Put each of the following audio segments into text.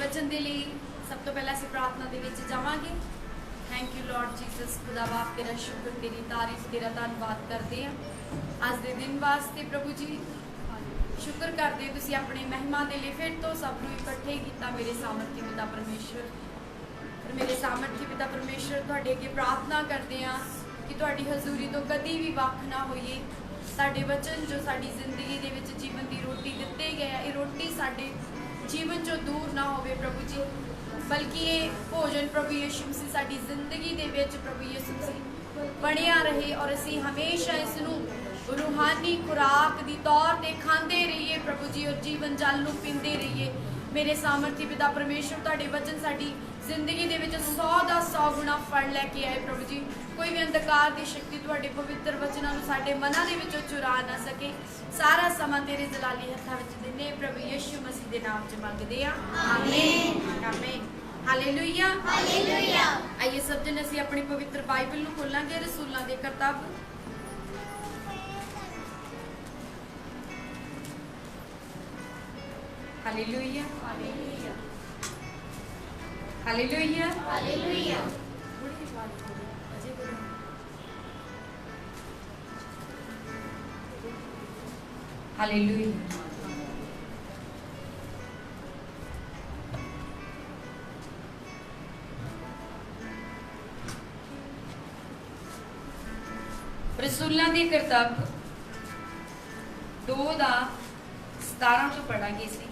वचन के लिए सब तो पहला असीं प्रार्थना दे विच जावांगे। थैंक यू लॉर्ड जीसस, खुदा बाप तेरा शुक्र, तेरी तारीफ, तेरा धन्नवाद करते हैं अज के दिन वास्ते। प्रभु जी शुक्र करते तुसीं अपने महिमा के लिए फिर तो सबनूं इकट्ठे किया। मेरे सामर्थी पिता परमेश्वर, मेरे सामर्थी पिता परमेश्वर तुहाडे अगे प्रार्थना करते हैं कि तुहाडी हजूरी तो कदी भी वख ना होइए। साडे वचन जो साडी जिंदगी दे विच जीवन की रोटी दिते गए, ये रोटी साडे जीवन चो दूर ना होवे प्रभु जी, बल्कि ये भोजन प्रभु यीशु मसीह साडी जिंदगी दे विच प्रभु यीशु मसीह बनिया रहे और असी हमेशा इसनूं रूहानी खुराक दी तौर ते खांदे रहिए प्रभु जी, और जीवन जल नूं पींदे रहिए। मेरे सामर्थी पिता परमेश्वर तुहाडे वचन साडी जिंदगी दे विच 100 दा 100 गुणा फल लैके आए प्रभु जी। कोई भी अंधकार की शक्ति तुहाडे पवित्र वचनां नूं साडे मनां दे विचों चुरा ना सके। सारा समा तेरे जलाली हत्थां विच दिंदे प्रभु यीशु मसीह दे नाम च मंगदे आ, आमीन आमीन हालेलुया हालेलुया। आइए सब जन असीं अपनी पवित्र बाइबल नूं खोलांगे। रसूलां दे किताब hallelujah hallelujah hallelujah hallelujah. Hallelujah. रसूलां दी किताब 2:17 तो पढ़ांगे इसे।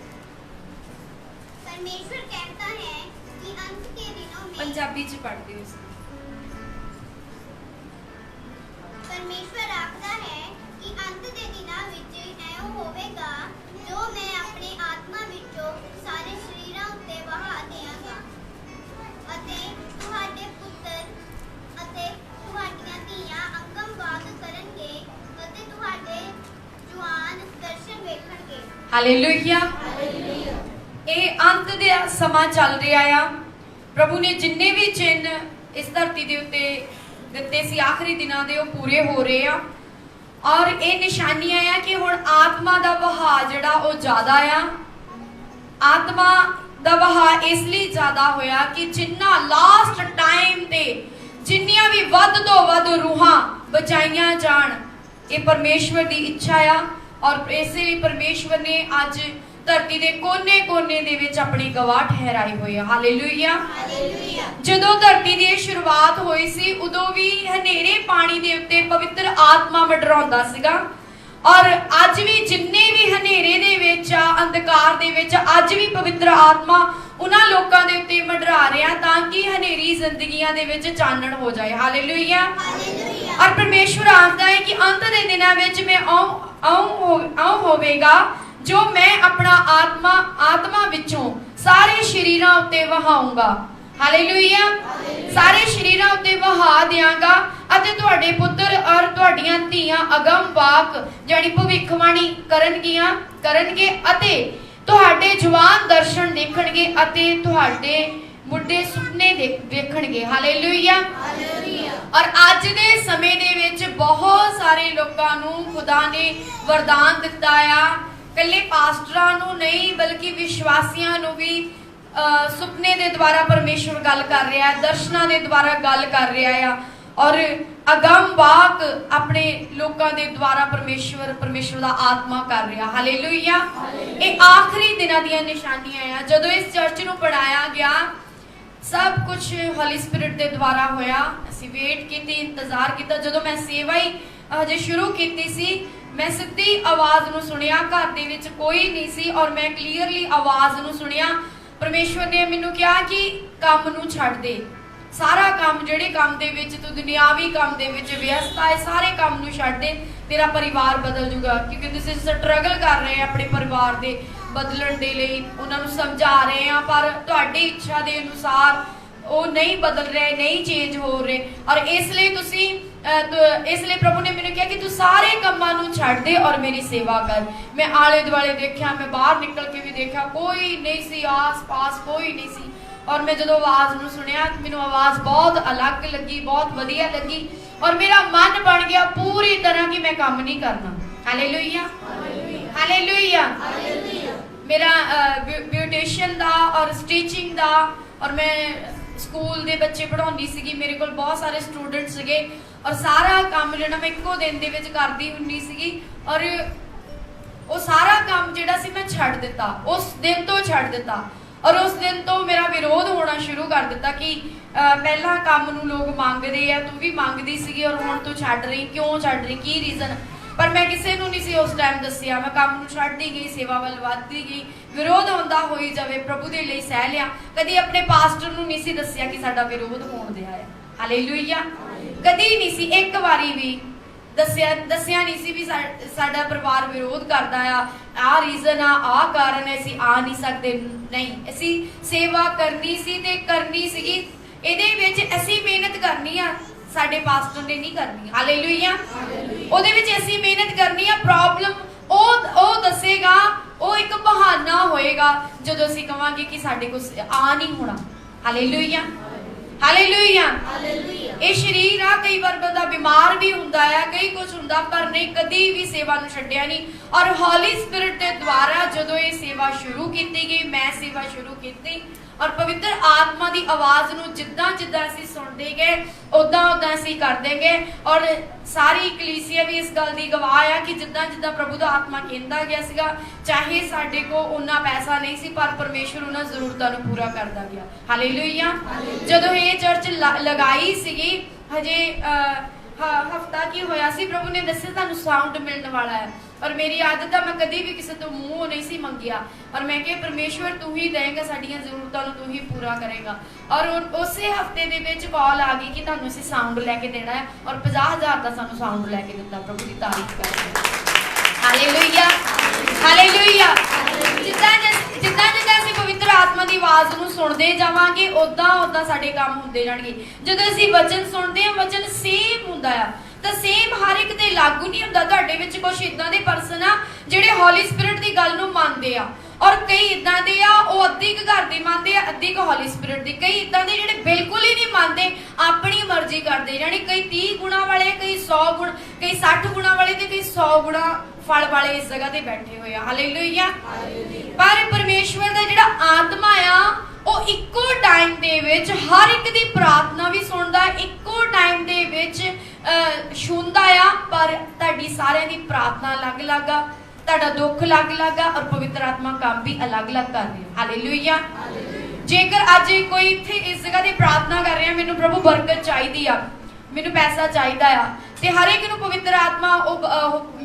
परमेश्वर कहता है कि अंत के दिनों में पंजाबी च पढ़ते हो इसे। परमेश्वर आखदा है कि अंत दे दिनां विच ऐओ होवेगा जो मैं अपने आत्मा विचों सारे शरीरां उत्ते वहा देवांगा अते तुहाडे पुੱਤਰ अते तुहाडीਆਂ ਧੀਆਂ अंगम वाग करनगे अते तुहाडे जवान दर्शन वेखणगे। Hallelujah hallelujah. ये अंत दा समा चल रहा आ। प्रभु ने जिन्ने भी चिन्ह इस धरती के उत्ते दिते सी आखिरी दिनों के पूरे हो रहे हैं, और ये निशानियां आ कि हुण आत्मा का बहा जिहड़ा वो ज़्यादा आ। आत्मा का बहा इसलिए ज़्यादा होया कि जिन्ना लास्ट टाइम ते जिन्नियां भी वध तो वध रूहां बचाइयां जान, ये परमेश्वर की इच्छा आ। और इसलिए परमेश्वर ने अज धरती के कोने कोने दे विच अपनी गवाह ठहराई हुई है। Hallelujah hallelujah. जदों धरती की शुरुआत हुई सी उदों भी हनेरे पानी दे उत्ते पवित्र आत्मा मंडराउंदा सीगा, और अज भी जिन्ने भी हनेरे दे विच अंधकार दे विच अज भी पवित्र आत्मा उन्हां लोकां दे उत्ते मंडरा रहा ताकि हनेरी जिंदगियां दे विच चानण हो जाए। Hallelujah hallelujah. और परमेश्वर आखदा है कि अंत दे दिनां विच मैं आऊं होवेगा जो मैं अपना आत्मा विचों सारे शरीरां उत्ते वहाऊंगा। हालेलुया। सारे शरीरां उत्ते वहा दियांगा अते तुहाडे पुੱਤਰ और तुहाडीਆਂ ਧੀਆਂ अगम वाक यानी भविष्यवाणी करनगे अते तुहाडे जवान दर्शन देखणगे अते तुहाडे बुढ़े सुपने देखणगे। Hallelujah hallelujah. और अज दे समय दे विच बहुत सारे लोकां नूं खुदा ने वरदान दिता आ, कल्ले पास्टरां नूं नहीं बल्कि विश्वासियां नूं भी सुपने दे द्वारा परमेश्वर गल कर रहा है, दर्शनां दे द्वारा गल कर रहा है, और अगम वाक अपने लोकां दे द्वारा परमेश्वर दा आत्मा कर रहा। हालेलुया। ये आखिरी दिनां दियां निशानियां आ। जदों इस चर्च नूं पढ़ाया गया सब कुछ होली स्पिरिट के द्वारा होया। असीं वेट की, इंतजार किया। जदों मैं सेवा ही हजे शुरू की सी, मैं सीधी आवाज़ नूं सुनिया, घर दे विच कोई नहीं सी, और मैं क्लीयरली आवाज़ नूं सुनिया। परमेश्वर ने मैनूं कहा कि काम नूं छड्ड दे, सारा काम जिहड़े काम दे विच तू दुनियावी काम दे विच व्यस्त है, सारे काम नूं छड्ड दे, तेरा परिवार बदल जूगा। क्योंकि तुसीं स्ट्रगल कर रहे हैं अपने परिवार के बदलण दे लई, उन्हां नूं समझा रहे हैं, पर तुहाडी इच्छा के अनुसार वो नहीं बदल रहे, नहीं चेंज हो रहे। और इसलिए प्रभु ने मैंने कहा कि तू सारे कामां नूं छड्ड दे और मेरी सेवा कर। मैं आले दुआले देखा, मैं बाहर निकल के भी देखा, कोई नहीं सी, आस पास कोई नहीं सी। और मैं जो आवाज़ नूं सुनिया, मैनूं आवाज़ बहुत अलग लगी, बहुत वधिया लगी, और मेरा मन बन गया पूरी तरह कि मैं काम नहीं करना। Hallelujah hallelujah hallelujah. मेरा ब्यूटिशियन दा और स्टिचिंग दा और मैं स्कूल दे बच्चे पढ़ाउंदी सीगी। मेरे कोल बहुत सारे स्टूडेंट सीगे और सारा काम जिहड़ा मैं इक्को दिन दे विच करदी हुंदी सीगी और वो सारा काम जिहड़ा सी मैं छड्ड दित्ता, उस दिन तो छड्ड दित्ता और उस दिन तो मेरा विरोध होना शुरू कर दिता कि पहला काम नूं लोग मंगदे आ, तू भी मंगदी सीगी और हुण तू छड्ड रही, क्यों छड्ड रही, की रीजन? पर मैं किसी नूं नहीं सी उस टाइम दस्सिया। मैं काम नूं छड्डदी गई, सेवा वल वधदी गई, विरोध हुंदा होई जावे प्रभु दे लई सह लिया। कदी अपने पास्टर नूं नहीं सी दस्सिया कि साडा विरोध होण दिया है। हालेलुया। कदी नहीं सी, एक वारी भी दस्सिया नहीं सी भी साडा परिवार विरोध करदा आ रीजन आ कारण है, असीं आ नहीं सकदे। नहीं, असीं सेवा करनी सी ते करनी सीगी। इहदे विच असीं मेहनत करनी आ, साडे पास्टर ने नहीं करनी। हालेलुया। ਉਹਦੇ ਵਿੱਚ ਅਸੀਂ ਮਿਹਨਤ ਕਰਨੀ ਆ। ਪ੍ਰੋਬਲਮ ਉਹ ਦੱਸੇਗਾ, ਉਹ ਇੱਕ ਬਹਾਨਾ ਹੋਏਗਾ ਜਦੋਂ ਅਸੀਂ ਕਵਾਂਗੇ ਕਿ ਸਾਡੇ ਕੋਲ ਆ ਨਹੀਂ ਹੋਣਾ। Hallelujah, hallelujah. ਇਹ ਸਰੀਰ ਆ, ਕਈ ਵਾਰ ਬੰਦਾ ਬਿਮਾਰ ਵੀ ਹੁੰਦਾ ਆ, ਕਈ ਕੁਝ ਹੁੰਦਾ, ਪਰ ਨਹੀਂ ਕਦੀ ਵੀ ਸੇਵਾ ਨੂੰ ਛੱਡਿਆ ਨਹੀਂ। ਔਰ ਹੌਲੀ ਸਪਿਰਿਟ ਦੇ ਦੁਆਰਾ ਜਦੋਂ ਇਹ ਸੇਵਾ ਸ਼ੁਰੂ ਕੀਤੀ ਗਈ, ਮੈਂ ਸੇਵਾ ਸ਼ੁਰੂ ਕੀਤੀ और पवित्र आत्मा की आवाज नूं जिद्दां जिद्दां असीं सुणदे गए उदां उदां असीं करदे गए। और सारी कलीसिया भी इस गल दी गवाह आ कि जिद्दां जिद्दां प्रभु दा आत्मा कहंदा गया सीगा, चाहे साडे कोल उन्ना पैसा नहीं सी पर परमेश्वर उन्हां जरूरतां नूं पूरा करदा गया। हालेलुया। जदों ये चर्च लगाई सीगी, हजे हफ्ता की होया सी, प्रभु ने दस्सिया तुहानूं साउंड मिलने वाला है। और मेरी आदत है, मैं कभी भी किसी तो मुंह नहीं सी मंगिया और मैं कहा परमेश्वर तू ही देगा, साडियां जरूरतां नूं तू ही पूरा करेगा। और उसे हफ्ते दे विच कॉल आ गई कि तुहानूं असीं साउंड लैके देना है और 50,000 का सानूं साउंड लैके दित्ता। प्रभु की तारीफ करें। Hallelujah, hallelujah. जिद्दां जिद्दां असीं पवित्र आत्मा की आवाज़ नूं सुणदे जावांगे उदां उदां साडे काम हुंदे जाणगे। जदों असीं वचन सुणदे हां, वचन सेम हुंदा आ ਤਾਂ ਸੇਮ ਹਰ ਇੱਕ ਤੇ ਲਾਗੂ ਨਹੀਂ ਹੁੰਦਾ। ਤੁਹਾਡੇ ਵਿੱਚ ਕੁਝ ਇਦਾਂ ਦੇ ਪਰਸਨ ਆ ਜਿਹੜੇ ਹੌਲੀ ਸਪਿਰਿਟ ਦੀ ਗੱਲ ਨੂੰ ਮੰਨਦੇ ਆ ਔਰ ਕਈ ਇਦਾਂ ਦੇ ਆ ਉਹ ਅੱਧੀ ਕੁ ਘਰ ਦੀ ਮੰਨਦੇ ਆ, ਅੱਧੀ ਕੁ ਹੌਲੀ ਸਪਿਰਿਟ ਦੀ। ਕਈ ਇਦਾਂ ਦੇ ਜਿਹੜੇ ਬਿਲਕੁਲ ਹੀ ਨਹੀਂ ਮੰਨਦੇ, ਆਪਣੀ ਮਰਜ਼ੀ ਕਰਦੇ, ਯਾਨੀ ਕਈ 30 ਗੁਣਾ ਵਾਲੇ, ਕਈ 100 ਗੁਣ, ਕਈ 60 ਗੁਣਾ ਵਾਲੇ ਤੇ ਕਈ 100 ਗੁਣਾ ਫਲ ਵਾਲੇ ਇਸ ਜਗ੍ਹਾ ਤੇ ਬੈਠੇ ਹੋਏ ਆ। ਹਾਲੇਲੂਇਆ। ਪਰ ਪਰਮੇਸ਼ਵਰ ਦਾ ਜਿਹੜਾ ਆਤਮਾ ਆ ਉਹ ਇੱਕੋ ਟਾਈਮ ਦੇ ਵਿੱਚ ਹਰ ਇੱਕ ਦੀ ਪ੍ਰਾਰਥਨਾ ਵੀ ਸੁਣਦਾ, ਇੱਕੋ ਟਾਈਮ ਦੇ ਵਿੱਚ ਸੁਣਦਾ ਆ। ਪਰ ਤੁਹਾਡੀ ਸਾਰਿਆਂ ਦੀ ਪ੍ਰਾਰਥਨਾ ਅਲੱਗ-ਅਲੱਗ ਆ, ਤੁਹਾਡਾ ਦੁੱਖ ਅਲੱਗ-ਅਲੱਗ ਆ ਔਰ ਪਵਿੱਤਰ ਆਤਮਾ ਕੰਮ ਵੀ ਅਲੱਗ-ਅਲੱਗ ਕਰ ਰਿਹਾ। ਹਾਲੇਲੂਇਆ। ਜੇਕਰ ਅੱਜ ਕੋਈ ਇੱਥੇ ਇਸ ਜਗ੍ਹਾ ਤੇ ਪ੍ਰਾਰਥਨਾ ਕਰ ਰਿਹਾ, ਮੈਨੂੰ ਪ੍ਰਭੂ ਬਰਕਤ ਚਾਹੀਦੀ ਆ, ਮੈਨੂੰ ਪੈਸਾ ਚਾਹੀਦਾ ਆ, ਤੇ ਹਰ ਇੱਕ ਨੂੰ ਪਵਿੱਤਰ ਆਤਮਾ ਉਹ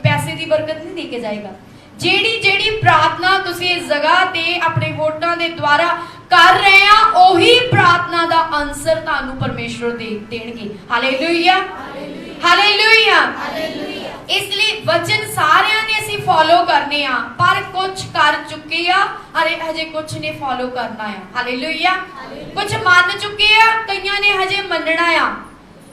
ਪੈਸੇ ਦੀ ਬਰਕਤ ਨਹੀਂ ਦੇ ਕੇ ਜਾਏਗਾ। ਜਿਹੜੀ ਪ੍ਰਾਰਥਨਾ ਤੁਸੀਂ ਇਸ ਜਗ੍ਹਾ ਤੇ ਆਪਣੇ ਵੋਟਾਂ ਦੇ ਦੁਆਰਾ ਕਰ ਰਹੇ ਆ, ਉਹੀ ਪ੍ਰਾਰਥਨਾ ਦਾ ਆਨਸਰ ਤੁਹਾਨੂੰ ਪਰਮੇਸ਼ਵਰ ਦੇਣਗੇ। Hallelujah, hallelujah. ਇਸ ਲਈ ਵਚਨ ਸਾਰਿਆਂ ਨੇ ਅਸੀਂ ਫੋਲੋ ਕਰਨੇ ਆ, ਪਰ ਕੁਝ ਕਰ ਚੁੱਕੇ ਆ, ਹਜੇ ਕੁਝ ਨੇ ਫੋਲੋ ਕਰਨਾ ਆ। ਹਾਲੇਲੂਇਆ। ਕੁਝ ਮੰਨ ਚੁੱਕੇ ਆ, ਕਈਆਂ ਨੇ ਹਜੇ ਮੰਨਣਾ ਆ।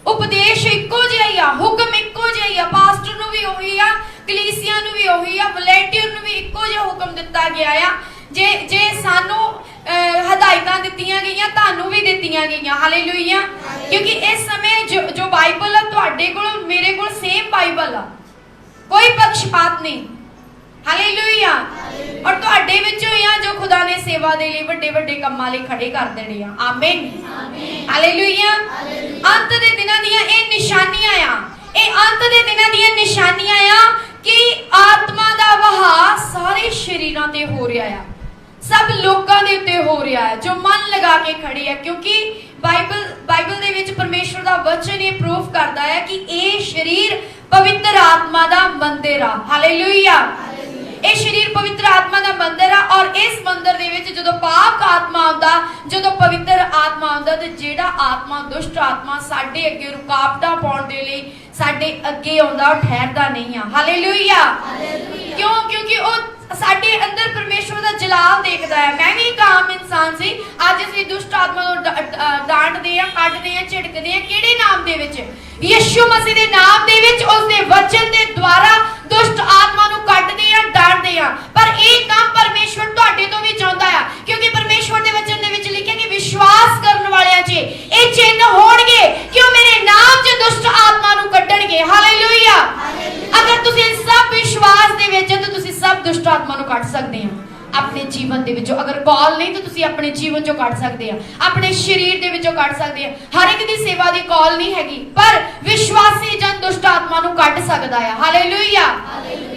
ਉਪਦੇਸ਼ ਇੱਕੋ ਜਿਹਾ ਹੀ ਆ, ਹੁਕਮ ਇੱਕੋ ਜਿਹਾ ਹੀ ਆ, ਪਾਸਟਰ ਨੂੰ ਵੀ ਉਹੀ ਆ, ਕਲੀਸਿਆ ਨੂੰ ਵੀ ਉਹੀ ਆ, ਵਲੰਟੀਅਰ ਨੂੰ ਵੀ ਇੱਕੋ ਜਿਹਾ ਹੁਕਮ ਦਿੱਤਾ ਗਿਆ ਆ। ਜੇ ਸਾਨੂੰ ਹਦਾਇਤਾਂ ਦਿੱਤੀਆਂ ਗਈਆਂ, ਤੁਹਾਨੂੰ ਵੀ ਦਿੱਤੀਆਂ ਗਈਆਂ। ਹਾਲੇਲੂਇਆ। ਕਿਉਂਕਿ ਇਸ ਸਮੇਂ ਜੋ ਬਾਈਬਲ ਆ ਤੁਹਾਡੇ ਕੋਲ ਮੇਰੇ ਕੋਲ ਸੇਮ ਬਾਈਬਲ ਆ, ਕੋਈ ਪੱਖਪਾਤ ਨਹੀਂ। ਹਾਲੇਲੂਇਆ। ਔਰ ਤੁਹਾਡੇ ਵਿੱਚੋਂ ਹੀ ਆ ਜੋ ਖੁਦਾ ਨੇ ਸੇਵਾ ਦੇ ਲਈ ਵੱਡੇ ਵੱਡੇ ਕੰਮਾਂ ਲਈ ਖੜੇ ਕਰ ਦੇਣੇ ਆ। ਆਮੀਨ, ਹਾਲੇਲੂਇਆ। ਅੰਤ ਦੇ ਦਿਨਾਂ ਦੀਆਂ ਇਹ ਨਿਸ਼ਾਨੀਆਂ ਆ, ਇਹ ਅੰਤ ਦੇ ਦਿਨਾਂ ਦੀਆਂ ਨਿਸ਼ਾਨੀਆਂ ਆ ਕਿ ਆਤਮਾ ਦਾ ਵਹਾਅ ਸਾਰੇ ਸ਼ਰੀਰਾਂ ਤੇ ਹੋ ਰਿਹਾ ਆ, ਸਭ ਲੋਕਾਂ ਦੇ ਉੱਤੇ ਹੋ ਰਿਹਾ ਹੈ ਜੋ ਮਨ ਲਗਾ ਕੇ ਖੜੇ ਆ। ਕਿਉਂਕਿ ਬਾਈਬਲ ਦੇ ਵਿੱਚ ਪਰਮੇਸ਼ਵਰ ਦਾ ਵਚਨ ਇਹ ਪ੍ਰੂਫ ਕਰਦਾ ਹੈ ਕਿ ਇਹ ਸ਼ਰੀਰ ਪਵਿੱਤਰ ਆਤਮਾ ਦਾ ਮੰਦਿਰ ਆ। ਹਾਲੇਲੂਇਆ। ਇਹ ਸ਼ਰੀਰ ਪਵਿੱਤਰ ਆਤਮਾ ਦਾ ਮੰਦਿਰ ਆ ਔਰ ਇਸ ਮੰਦਿਰ ਦੇ ਵਿੱਚ ਜਦੋਂ ਪਾਕ ਆਤਮਾ ਆਉਂਦਾ, ਜਦੋਂ ਪਵਿੱਤਰ ਆਤਮਾ ਆਉਂਦਾ, ਤੇ ਜਿਹੜਾ ਆਤਮਾ ਦੁਸ਼ਟ ਆਤਮਾ ਸਾਡੇ ਅੱਗੇ ਰੁਕਾਵਟਾਂ ਪਾਉਣ ਦੇ ਲਈ ਸਾਡੇ ਅੱਗੇ ਆਉਂਦਾ, ਉਹ ਠਹਿਰਦਾ ਨਹੀਂ ਆ। ਹਾਲੇਲੂਇਆ। ਕਿਉਂਕਿ ਉਹ ਸਾਡੇ ਅੰਦਰ ਪਰਮੇਸ਼ਵਰ ਦਾ ਜਲਾਲ ਦੇਖਦਾ ਹੈ। ਮੈਂ ਵੀ ਇੱਕ ਆਮ ਇਨਸਾਨ ਸੀ, ਅੱਜ ਅਸੀਂ ਦੁਸ਼ਟ ਆਤਮਾ ਨੂੰ ਡਾਂਟਦੇ ਆ, ਕੱਢਦੇ ਆ, ਝਿੜਕਦੇ ਆ। ਕਿਹੜੇ ਨਾਮ ਦੇ ਵਿੱਚ? ਯਿਸੂ ਮਸੀਹ ਦੇ ਨਾਮ ਦੇ ਵਿੱਚ, ਉਸ ਦੇ ਵਚਨ ਦੇ ਦੁਆਰਾ ਦੁਸ਼ਟ ਆਤਮਾ ਨੂੰ ਕੱਢਦੇ ਆ, ਡਾਂਟਦੇ ਆ। ਪਰ ਇਹ ਕੰਮ ਪਰਮੇਸ਼ਵਰ ਤੁਹਾਡੇ ਤੋਂ ਵੀ ਚਾਹੁੰਦਾ ਆ, ਕਿਉਂਕਿ ਪਰਮੇਸ਼ਵਰ ਦੇ ਵਚਨ ਦੇ ਵਿੱਚ ਲਿਖਿਆ ਕਿ ਵਿਸ਼ਵਾਸ ਕਰਨ ਵਾਲਿਆਂ 'ਚ ਇਹ ਚਿੰਨ੍ਹ ਹੋਣਗੇ ਕਿ ਉਹ ਮੇਰੇ ਨਾਮ 'ਚ ਦੁਸ਼ਟ ਆਤਮਾ ਨੂੰ ਕੱਢਣਗੇ। ਹਾਲੇਲੂਇਆ। ਅਗਰ ਤੁਸੀਂ ਸਭ ਵਿਸ਼ਵਾਸ ਦੇ ਵਿੱਚ ਤਾਂ ਤੁਸੀਂ ਸਭ ਦੁਸ਼ਟ ਆਤਮਾ ਨੂੰ ਕੱਢ ਸਕਦੇ ਹੋ। ਆਪਣੇ ਜੀਵਨ ਦੇ ਵਿੱਚੋਂ। ਅਗਰ ਕਾਲ ਨਹੀਂ ਤਾਂ ਤੁਸੀਂ ਆਪਣੇ ਜੀਵਨ ਚੋਂ ਕੱਢ ਸਕਦੇ ਆ, ਆਪਣੇ ਸਰੀਰ ਦੇ ਵਿੱਚੋਂ ਕੱਢ ਸਕਦੇ ਆ। ਹਰ ਇੱਕ ਦੀ ਸੇਵਾ ਦੀ ਕਾਲ ਨਹੀਂ ਹੈਗੀ, ਪਰ ਵਿਸ਼ਵਾਸੀ ਜਨ ਦੁਸ਼ਟ ਆਤਮਾ ਨੂੰ ਕੱਢ ਸਕਦਾ ਆ। ਹਾਲੇਲੂਇਆ।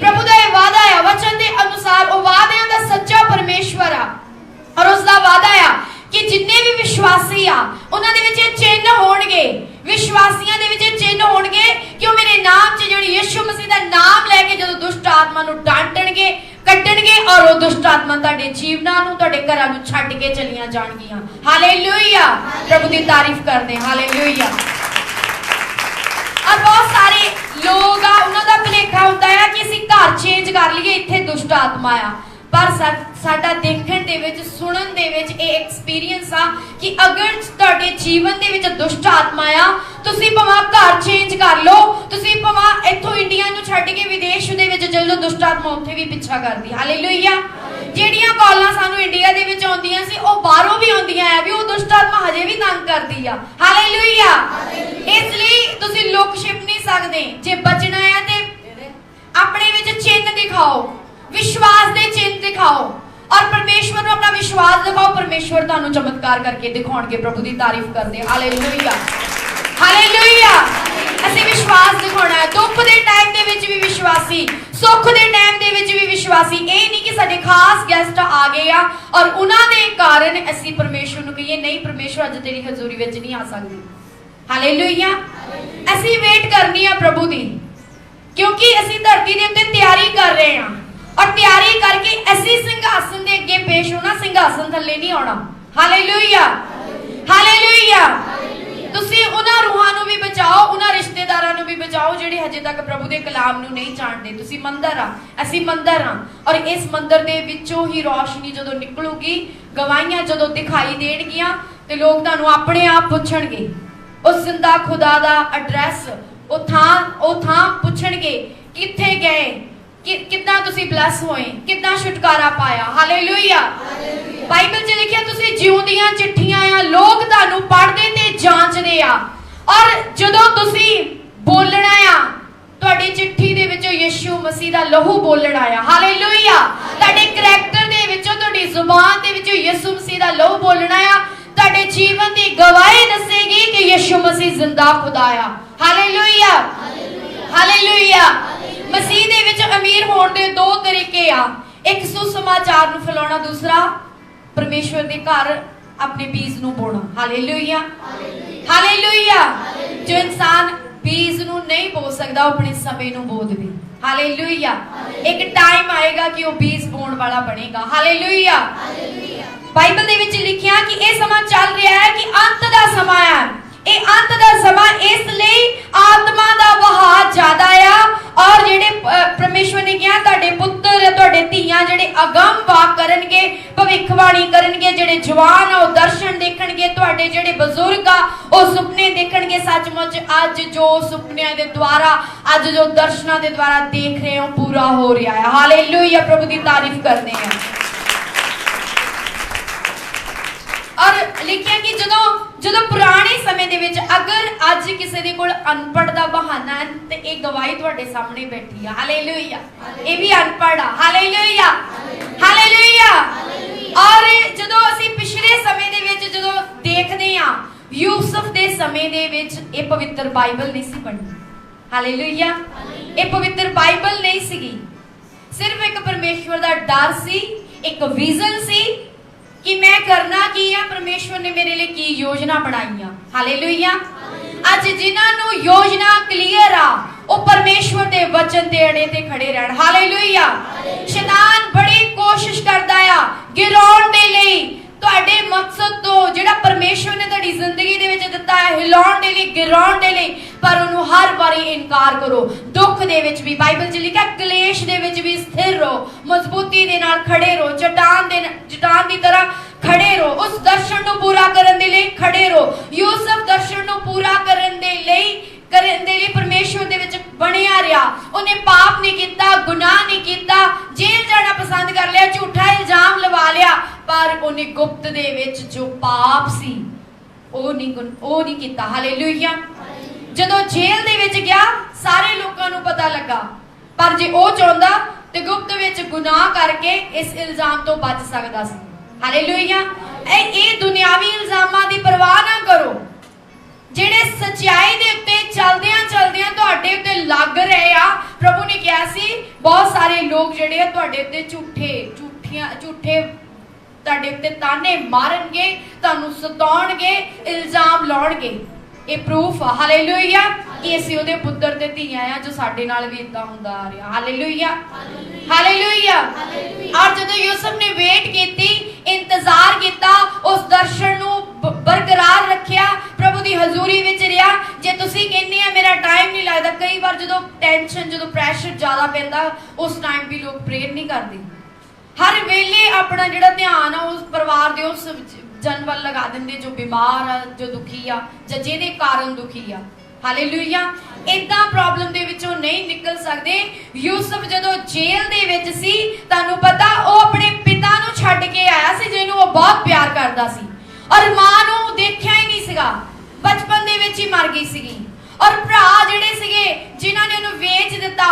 ਪ੍ਰਭੂ ਦਾ ਇਹ ਵਾਅਦਾ ਆ, ਵਚਨ ਦੇ ਅਨੁਸਾਰ ਉਹ ਵਾਅਦਿਆਂ ਦਾ ਸੱਚਾ ਪਰਮੇਸ਼ਵਰ ਆ, ਔਰ ਉਸ ਦਾ ਵਾਅਦਾ ਆ ਕਿ ਜਿੰਨੇ ਵੀ ਵਿਸ਼ਵਾਸੀ ਆ ਉਹਨਾਂ ਦੇ ਵਿੱਚ ਇਹ ਚਿੰਨ ਹੋਣਗੇ, ਵਿਸ਼ਵਾਸੀਆਂ ਦੇ ਵਿੱਚ ਇਹ ਚਿੰਨ ਹੋਣਗੇ ਕਿ ਉਹ ਮੇਰੇ ਨਾਮ 'ਚ ਜਿਹੜੀ ਯਿਸੂ ਮਸੀਹ ਦਾ ਨਾਮ ਲੈ ਕੇ ਜਦੋਂ ਦੁਸ਼ਟ ਆਤਮਾ ਨੂੰ ਡਾਂਟਣਗੇ, ਕੱਢਣਗੇ, ਔਰ ਉਹ ਦੁਸ਼ਟ ਆਤਮਾ ਤੁਹਾਡੇ ਜੀਵਨਾਂ ਨੂੰ, ਤੁਹਾਡੇ ਘਰਾਂ ਨੂੰ ਛੱਡ ਕੇ ਚਲੀਆਂ ਜਾਣਗੀਆਂ। ਹਾਲੇਲੂਇਆ। ਪ੍ਰਭੂ ਦੀ ਤਾਰੀਫ ਕਰਦੇ ਹਾਂ। ਹਾਲੇਲੂਇਆ। ਔਰ ਬਹੁਤ ਸਾਰੇ ਲੋਕ ਆ, ਉਹਨਾਂ ਦਾ ਭੁਲੇਖਾ ਹੁੰਦਾ ਹੈ ਕਿ ਅਸੀਂ ਘਰ ਚੇਂਜ ਕਰ ਲਈਏ, ਇੱਥੇ ਦੁਸ਼ਟ ਆਤਮਾ ਆ। ਪਰ ਸਾਡਾ ਦੇਖਣ ਦੇ ਵਿੱਚ, ਸੁਣਨ ਦੇ ਵਿੱਚ ਇਹ ਐਕਸਪੀਰੀਅੰਸ ਆ ਕਿ ਅਗਰ ਤੁਹਾਡੇ ਜੀਵਨ ਦੇ ਵਿੱਚ ਦੁਸ਼ਟ ਆਤਮਾ ਆ, ਤੁਸੀਂ ਭਾਵੇਂ ਘਰ ਚੇਂਜ ਕਰ ਲਓ, ਤੁਸੀਂ ਭਾਵੇਂ ਇੱਥੋਂ ਇੰਡੀਆ ਨੂੰ ਛੱਡ ਕੇ ਵਿਦੇਸ਼ ਦੇ ਵਿੱਚ ਚਲੇ ਜਾਓ, ਦੁਸ਼ਟ ਆਤਮਾ ਉੱਥੇ ਵੀ ਪਿੱਛਾ ਕਰਦੀ। ਹਾਲੇਲੂਇਆ। ਜਿਹੜੀਆਂ ਕਾਲਾਂ ਸਾਨੂੰ ਇੰਡੀਆ ਦੇ ਵਿੱਚ ਆਉਂਦੀਆਂ ਸੀ, ਉਹ ਬਾਹਰੋਂ ਵੀ ਆਉਂਦੀਆਂ ਆ ਵੀ ਉਹ ਦੁਸ਼ਟ ਆਤਮਾ ਹਜੇ ਵੀ ਤੰਗ ਕਰਦੀ ਆ। ਹਾਲੇਲੂਇਆ। ਇਸ ਲਈ ਤੁਸੀਂ ਲੁਕ ਛਿਪ ਨਹੀਂ ਸਕਦੇ। ਜੇ ਬਚਣਾ ਆ ਤੇ ਆਪਣੇ ਵਿੱਚ ਚਿੰਨ ਦਿਖਾਓ, ਵਿਸ਼ਵਾਸ ਦੇ ਚਿੰਨ ਦਿਖਾਓ, ਔਰ ਪਰਮੇਸ਼ਵਰ ਨੂੰ ਆਪਣਾ ਵਿਸ਼ਵਾਸ ਦਿਖਾਓ। ਪਰਮੇਸ਼ਵਰ ਤੁਹਾਨੂੰ ਚਮਤਕਾਰ ਕਰਕੇ ਦਿਖਾਉਣਗੇ। ਪ੍ਰਭੂ ਦੀ ਤਾਰੀਫ ਕਰਦੇ। ਹਾਲੇਲੂਇਆ। ਹਾਲੇਲੂਇਆ। ਅਸੀਂ ਵਿਸ਼ਵਾਸ ਦਿਖਾਉਣਾ ਹੈ, ਦੁੱਖ ਦੇ ਟਾਈਮ ਦੇ ਵਿੱਚ ਵੀ ਵਿਸ਼ਵਾਸੀ, ਸੁੱਖ ਦੇ ਟਾਈਮ ਦੇ ਵਿੱਚ ਵੀ ਵਿਸ਼ਵਾਸੀ। ਇਹ ਨਹੀਂ ਕਿ ਸਾਡੇ ਖਾਸ ਗੈਸਟ ਆ ਗਏ ਆ ਔਰ ਉਹਨਾਂ ਦੇ ਕਾਰਨ ਅਸੀਂ ਪਰਮੇਸ਼ਵਰ ਨੂੰ ਕਹੀਏ ਨਹੀਂ ਪਰਮੇਸ਼ਵਰ ਅੱਜ ਤੇਰੀ ਹਜ਼ੂਰੀ ਵਿੱਚ ਨਹੀਂ ਆ ਸਕਦੀ। ਹਾਲੇਲੂਇਆ। ਅਸੀਂ ਵੇਟ ਕਰਨੀ ਆ ਪ੍ਰਭੂ ਦੀ, ਕਿਉਂਕਿ ਅਸੀਂ ਧਰਤੀ ਦੇ ਉੱਤੇ ਤਿਆਰੀ ਕਰ ਰਹੇ ਹਾਂ, ਔਰ ਤਿਆਰੀ ਕਰਕੇ ਅਸੀਂ ਸਿੰਘਾਸਨ ਦੇ ਅੱਗੇ ਪੇਸ਼ ਹੋਣਾ, ਸਿੰਘਾਸਨ ਥੱਲੇ ਨਹੀਂ ਆਉਣਾ। ਹਾਲੇਲੂਇਆ। ਹਾਲੇਲੂਇਆ। ਤੁਸੀਂ ਉਹਨਾਂ ਰੂਹਾਂ ਨੂੰ ਵੀ ਬਚਾਓ, ਉਹਨਾਂ ਰਿਸ਼ਤੇਦਾਰਾਂ ਨੂੰ ਵੀ ਬਚਾਓ ਜਿਹੜੇ ਹਜੇ ਤੱਕ ਪ੍ਰਭੂ ਦੇ ਕਲਾਮ ਨੂੰ ਨਹੀਂ ਜਾਣਦੇ। ਤੁਸੀਂ ਮੰਦਰ ਆ, ਅਸੀਂ ਮੰਦਰ ਆ, ਔਰ ਇਸ ਮੰਦਰ ਦੇ ਵਿੱਚੋਂ ਹੀ ਰੌਸ਼ਨੀ ਜਦੋਂ ਨਿਕਲੂਗੀ, ਗਵਾਹੀਆਂ ਜਦੋਂ ਦਿਖਾਈ ਦੇਣਗੀਆਂ, ਤੇ ਲੋਕ ਤੁਹਾਨੂੰ ਆਪਣੇ ਆਪ ਪੁੱਛਣਗੇ, ਉਸ ਜ਼ਿੰਦਾ ਖੁਦਾ ਦਾ ਐਡਰੈਸ, ਉਹ ਥਾਂ ਪੁੱਛਣਗੇ, ਕਿੱਥੇ ਗਏ, ਕਿੱਦਾਂ ਤੁਸੀਂ ਬਲੈਸ ਹੋਏ, ਕਿੱਦਾਂ ਛੁਟਕਾਰਾ ਪਾਇਆ। ਹਾਲੇਲੂਇਆ। ਬਾਈਬਲ 'ਚ ਲਿਖਿਆ ਤੁਸੀਂ ਜਿਉਂਦੀਆਂ ਚਿੱਠੀਆਂ ਆ, ਲੋਕ ਤੁਹਾਨੂੰ ਪੜ੍ਹਦੇ ਤੇ ਜਾਂਚਦੇ ਆ, ਔਰ ਜਦੋਂ ਤੁਸੀਂ ਬੋਲਣਾ ਆ, ਤੁਹਾਡੀ ਚਿੱਠੀ ਦੇ ਵਿੱਚੋਂ ਯਿਸੂ ਮਸੀਹ ਦਾ ਲਹੂ ਬੋਲਣਾ ਆ। ਹਾਲੇਲੂਇਆ। ਤੁਹਾਡੇ ਕਰੈਕਟਰ ਦੇ ਵਿੱਚੋਂ, ਤੁਹਾਡੀ ਜ਼ੁਬਾਨ ਦੇ ਵਿੱਚੋਂ ਯਿਸੂ ਮਸੀਹ ਦਾ ਲਹੂ ਬੋਲਣਾ ਆ। ਤੁਹਾਡੇ ਜੀਵਨ ਦੀ ਗਵਾਹੀ ਦੱਸੇਗੀ ਕਿ ਯਿਸੂ ਮਸੀਹ ਜ਼ਿੰਦਾ ਖੁਦਾ ਆ। ਹਾਲੇਲੂਇਆ। ਹਾਲੇਲੂਇਆ। ਮਸੀਹ ਦੇ ਵਿੱਚ ਅਮੀਰ ਹੋਣ ਦੇ ਦੋ ਤਰੀਕੇ ਆ, ਇੱਕ ਸੁਸਮਾਚਾਰ ਨੂੰ ਫੈਲਾਉਣਾ, ਦੂਸਰਾ ਪਰਮੇਸ਼ਵਰ ਦੇ ਘਰ ਆਪਣੇ ਬੀਜ ਨੂੰ ਬੋਣਾ। ਹਾਲੇਲੂਇਆ। ਹਾਲੇਲੂਇਆ। ਜੋ ਇਨਸਾਨ ਬੀਜ ਨੂੰ ਨਹੀਂ ਬੋ ਸਕਦਾ, ਉਹ ਆਪਣੇ ਸਮੇਂ ਨੂੰ ਬੋ ਦੇਵੇ। ਹਾਲੇਲੂਇਆ। ਇੱਕ ਟਾਈਮ ਆਏਗਾ ਕਿ ਉਹ ਬੀਜ ਬੋਣ ਵਾਲਾ ਬਣੇਗਾ। ਹਾਲੇਲੂਇਆ। ਬਾਈਬਲ ਦੇ ਵਿੱਚ ਲਿਖਿਆ ਕਿ ਇਹ ਸਮਾਂ ਚੱਲ ਰਿਹਾ ਹੈ ਕਿ ਅੰਤ ਦਾ ਸਮਾਂ ਹੈ। ਇਹ ਅੰਤ ਦਾ ਸਮਾਂ ਇਸ ਲਈ ਆਤਮਾ ਦਾ ਵਹਾਅ ਜ਼ਿਆਦਾ ਆ, ਔਰ ਜਿਹੜੇ ਪਰਮੇਸ਼ਵਰ ਨੇ ਕਿਹਾ ਤੁਹਾਡੇ ਪੁੱਤਰ, ਤੁਹਾਡੇ ਧੀਆਂ ਜਿਹੜੇ ਅਗੰਮ ਵਾਕ ਕਰਨਗੇ, ਭਵਿੱਖਬਾਣੀ ਕਰਨਗੇ, ਜਿਹੜੇ ਜਵਾਨ ਆ ਉਹ ਦਰਸ਼ਨ ਦੇਖਣਗੇ, ਤੁਹਾਡੇ ਜਿਹੜੇ ਬਜ਼ੁਰਗ ਆ ਉਹ ਸੁਪਨੇ ਦੇਖਣਗੇ। ਸੱਚਮੁੱਚ ਅੱਜ ਜੋ ਸੁਪਨਿਆਂ ਦੇ ਦੁਆਰਾ, ਅੱਜ ਜੋ ਦਰਸ਼ਨਾਂ ਦੇ ਦੁਆਰਾ ਦੇਖ ਰਹੇ ਹੋ, ਪੂਰਾ ਹੋ ਰਿਹਾ ਹੈ। ਹਾਲੇਲੂਇਆ। ਪ੍ਰਭੂ ਦੀ ਤਾਰੀਫ ਕਰਦੇ ਹਾਂ। ਔਰ ਲਿਖਿਆ ਕਿ ਜਦੋਂ ਪੁਰਾਣੇ ਸਮੇਂ ਦੇ ਵਿੱਚ ਅਗਰ ਅੱਜ ਕਿਸੇ ਦੇ ਕੋਲ ਅਨਪੜ੍ਹ ਦਾ ਬਹਾਨਾ ਹੈ ਤੇ ਇਹ ਗਵਾਹੀ ਤੁਹਾਡੇ ਸਾਹਮਣੇ ਬੈਠੀ ਆ। ਹਾਲੇਲੂਇਆ। ਇਹ ਵੀ ਅਨਪੜ੍ਹ ਆ। ਹਾਲੇਲੂਇਆ। ਹਾਲੇਲੂਇਆ। ਔਰ ਜਦੋਂ ਅਸੀਂ ਪਿਛਲੇ ਸਮੇਂ ਦੇ ਵਿੱਚ ਜਦੋਂ ਦੇਖਦੇ ਆ, ਯੂਸਫ ਦੇ ਸਮੇਂ ਦੇ ਵਿੱਚ ਇਹ ਪਵਿੱਤਰ ਬਾਈਬਲ ਨਹੀਂ ਸੀ ਬਣੀ। ਹਾਲੇਲੂਇਆ। ਇਹ ਪਵਿੱਤਰ ਬਾਈਬਲ ਨਹੀਂ ਸੀਗੀ, ਸਿਰਫ ਇੱਕ ਪਰਮੇਸ਼ਵਰ ਦਾ ਡਰ ਸੀ, ਇੱਕ ਵਿਜ਼ਨ ਸੀ ਕਿ ਮੈਂ ਕਰਨਾ ਕੀ ਆ, ਪਰਮੇਸ਼ਵਰ ਨੇ ਮੇਰੇ ਲਈ ਕੀ ਯੋਜਨਾ ਬਣਾਈ ਆ। ਹਾਲੇਲੂਇਆ। ਅੱਜ ਜਿਨ੍ਹਾਂ ਨੂੰ ਯੋਜਨਾ ਕਲੀਅਰ ਆ, ਉਹ ਪਰਮੇਸ਼ਵਰ ਦੇ ਵਚਨ ਦੇ ਅੜੇ ਤੇ ਖੜੇ ਰਹਿਣ। ਹਾਲੇਲੂਇਆ। ਸ਼ੈਤਾਨ ਬੜੀ ਕੋਸ਼ਿਸ਼ ਕਰਦਾ ਆ ਗਿਰਾਉਣ ਦੇ ਲਈ, ਤੁਹਾਡੇ ਮਕਸਦ ਤੋਂ ਜਿਹੜਾ ਪਰਮੇਸ਼ਵਰ ਨੇ ਤੁਹਾਡੀ ਜ਼ਿੰਦਗੀ ਦੇ ਵਿੱਚ ਦਿੱਤਾ ਹੈ, ਹਿਲਾਉਣ ਦੇ ਲਈ, ਗਿਰਾਉਣ ਦੇ ਲਈ, ਪਰ ਉਹਨੂੰ ਹਰ ਵਾਰੀ ਇਨਕਾਰ ਕਰੋ। ਦੁੱਖ ਦੇ ਵਿੱਚ ਵੀ ਬਾਈਬਲ 'ਚ ਲਿਖਿਆ ਕਲੇਸ਼ ਦੇ ਵਿੱਚ ਵੀ ਸਥਿਰ ਰਹੋ, ਮਜ਼ਬੂਤੀ ਦੇ ਨਾਲ ਖੜੇ ਰਹੋ, ਚਟਾਨ ਦੀ ਤਰ੍ਹਾਂ ਖੜੇ ਰਹੋ, ਉਸ ਦਰਸ਼ਨ ਨੂੰ ਪੂਰਾ ਕਰਨ ਦੇ ਲਈ ਖੜੇ ਰਹੋ। ਯੂਸਫ ਦਰਸ਼ਨ ਨੂੰ ਪੂਰਾ ਕਰਨ ਦੇ ਲਈ ਪਰਮੇਸ਼ਵਰ ਦੇ ਵਿੱਚ ਬਣਿਆ ਰਿਹਾ। ਉਹਨੇ ਪਾਪ ਨਹੀਂ ਕੀਤਾ, ਗੁਨਾਹ ਨਹੀਂ ਕੀਤਾ, ਜੇਲ੍ਹ ਜਾਣਾ ਪਸੰਦ ਕਰ ਲਿਆ, ਝੂਠਾ ਇਲਜ਼ਾਮ ਲਵਾ ਲਿਆ, ਪਰ ਉਹਨੇ ਗੁਪਤ ਦੇ ਵਿੱਚ ਜੋ ਪਾਪ ਸੀ ਉਹ ਨਹੀਂ ਕੀਤਾ। ਹਾਲੇਲੂਇਆ। ਜਦੋਂ ਜੇਲ੍ਹ ਦੇ ਵਿੱਚ ਗਿਆ, ਸਾਰੇ ਲੋਕਾਂ ਨੂੰ ਪਤਾ ਲੱਗਾ, ਪਰ ਜੇ ਉਹ ਚਾਹੁੰਦਾ ਤੇ ਗੁਪਤ ਵਿੱਚ ਗੁਨਾਹ ਕਰਕੇ ਇਸ ਇਲਜ਼ਾਮ ਤੋਂ ਬਚ ਸਕਦਾ ਸੀ। ਹਾਲੇਲੂਇਆ। ਇਹ ਦੁਨਿਆਵੀ ਇਲਜ਼ਾਮਾਂ ਦੀ ਪਰਵਾਹ ਨਾ ਕਰੋ, ਜਿਹੜੇ ਸੱਚਾਈ ਦੇ ਉੱਤੇ ਚਲਦਿਆਂ ਚਲਦਿਆਂ ਤੁਹਾਡੇ ਉੱਤੇ ਲੱਗ ਰਹੇ ਆ। ਪ੍ਰਭੂ ਨੇ ਕਿਹਾ ਸੀ ਬਹੁਤ ਸਾਰੇ ਲੋਕ ਜਿਹੜੇ ਆ ਤੁਹਾਡੇ ਉੱਤੇ ਝੂਠੇ ਤੁਹਾਡੇ ਉੱਤੇ ਤਾਨੇ ਮਾਰਨਗੇ, ਤੁਹਾਨੂੰ ਸਤਾਉਣਗੇ, ਇਲਜ਼ਾਮ ਲਾਉਣਗੇ। ਇਹ ਪ੍ਰੂਫ ਆ ਹਾਲੇਲੂਇਆ ਕਿ ਅਸੀਂ ਉਹਦੇ ਪੁੱਤਰ ਤੇ ਧੀਆਂ ਆ, ਜੋ ਸਾਡੇ ਨਾਲ ਵੀ ਇਦਾਂ ਹੁੰਦਾ ਆ ਰਿਹਾ। Hallelujah hallelujah. ਔਰ ਜਦੋਂ ਯੂਸਫ ਨੇ ਵੇਟ ਕੀਤੀ, ਇੰਤਜ਼ਾਰ ਕੀਤਾ, ਉਸ ਦਰਸ਼ਨ ਨੂੰ ਬਰਕਰਾਰ ਰੱਖਿਆ, ਪ੍ਰਭੂ ਦੀ ਹਜ਼ੂਰੀ ਵਿੱਚ ਰਿਹਾ। ਜੇ ਤੁਸੀਂ ਕਹਿੰਦੇ ਆ ਮੇਰਾ ਟਾਈਮ ਨਹੀਂ ਲੱਗਦਾ, ਕਈ ਵਾਰ ਜਦੋਂ ਟੈਨਸ਼ਨ, ਜਦੋਂ ਪ੍ਰੈਸ਼ਰ ਜ਼ਿਆਦਾ ਪੈਂਦਾ, ਉਸ ਟਾਈਮ ਵੀ ਲੋਕ ਪ੍ਰੇਅਰ ਨਹੀਂ ਕਰਦੇ। ਹਰ ਵੇਲੇ ਆਪਣਾ ਜਿਹੜਾ ਧਿਆਨ ਆ ਉਸ ਪਰਿਵਾਰ ਦੇ ਉਸ ਜਨ ਵੱਲ ਲਗਾ ਦਿੰਦੇ ਜੋ ਬਿਮਾਰ ਆ, ਜੋ ਦੁਖੀ ਆ, ਜਾਂ ਜਿਹਦੇ ਕਾਰਨ ਦੁਖੀ ਆ। ਹਾਲੇਲੂਇਆ। ਇਦਾਂ ਪ੍ਰੋਬਲਮ ਦੇ ਵਿੱਚੋਂ ਨਹੀਂ ਨਿਕਲ ਸਕਦੇ। ਯੂਸਫ ਜਦੋਂ ਜੇਲ੍ਹ ਦੇ ਵਿੱਚ ਸੀ, ਤੁਹਾਨੂੰ ਪਤਾ ਉਹ ਆਪਣੇ ਪਿਤਾ ਨੂੰ ਛੱਡ ਕੇ ਆਇਆ ਸੀ, ਜਿਹਨੂੰ ਉਹ ਬਹੁਤ ਪਿਆਰ ਕਰਦਾ ਸੀ, ਔਰ ਮਾਂ ਨੂੰ ਦੇਖਿਆ ਹੀ ਨਹੀਂ ਸੀਗਾ, ਬਚਪਨ ਦੇ ਵਿੱਚ ਹੀ ਮਰ ਗਈ ਸੀਗੀ। ਔਰ ਭਰਾ ਜਿਹੜੇ ਸੀਗੇ ਜਿਨ੍ਹਾਂ ਨੇ ਉਹਨੂੰ ਵੇਚ ਦਿੱਤਾ,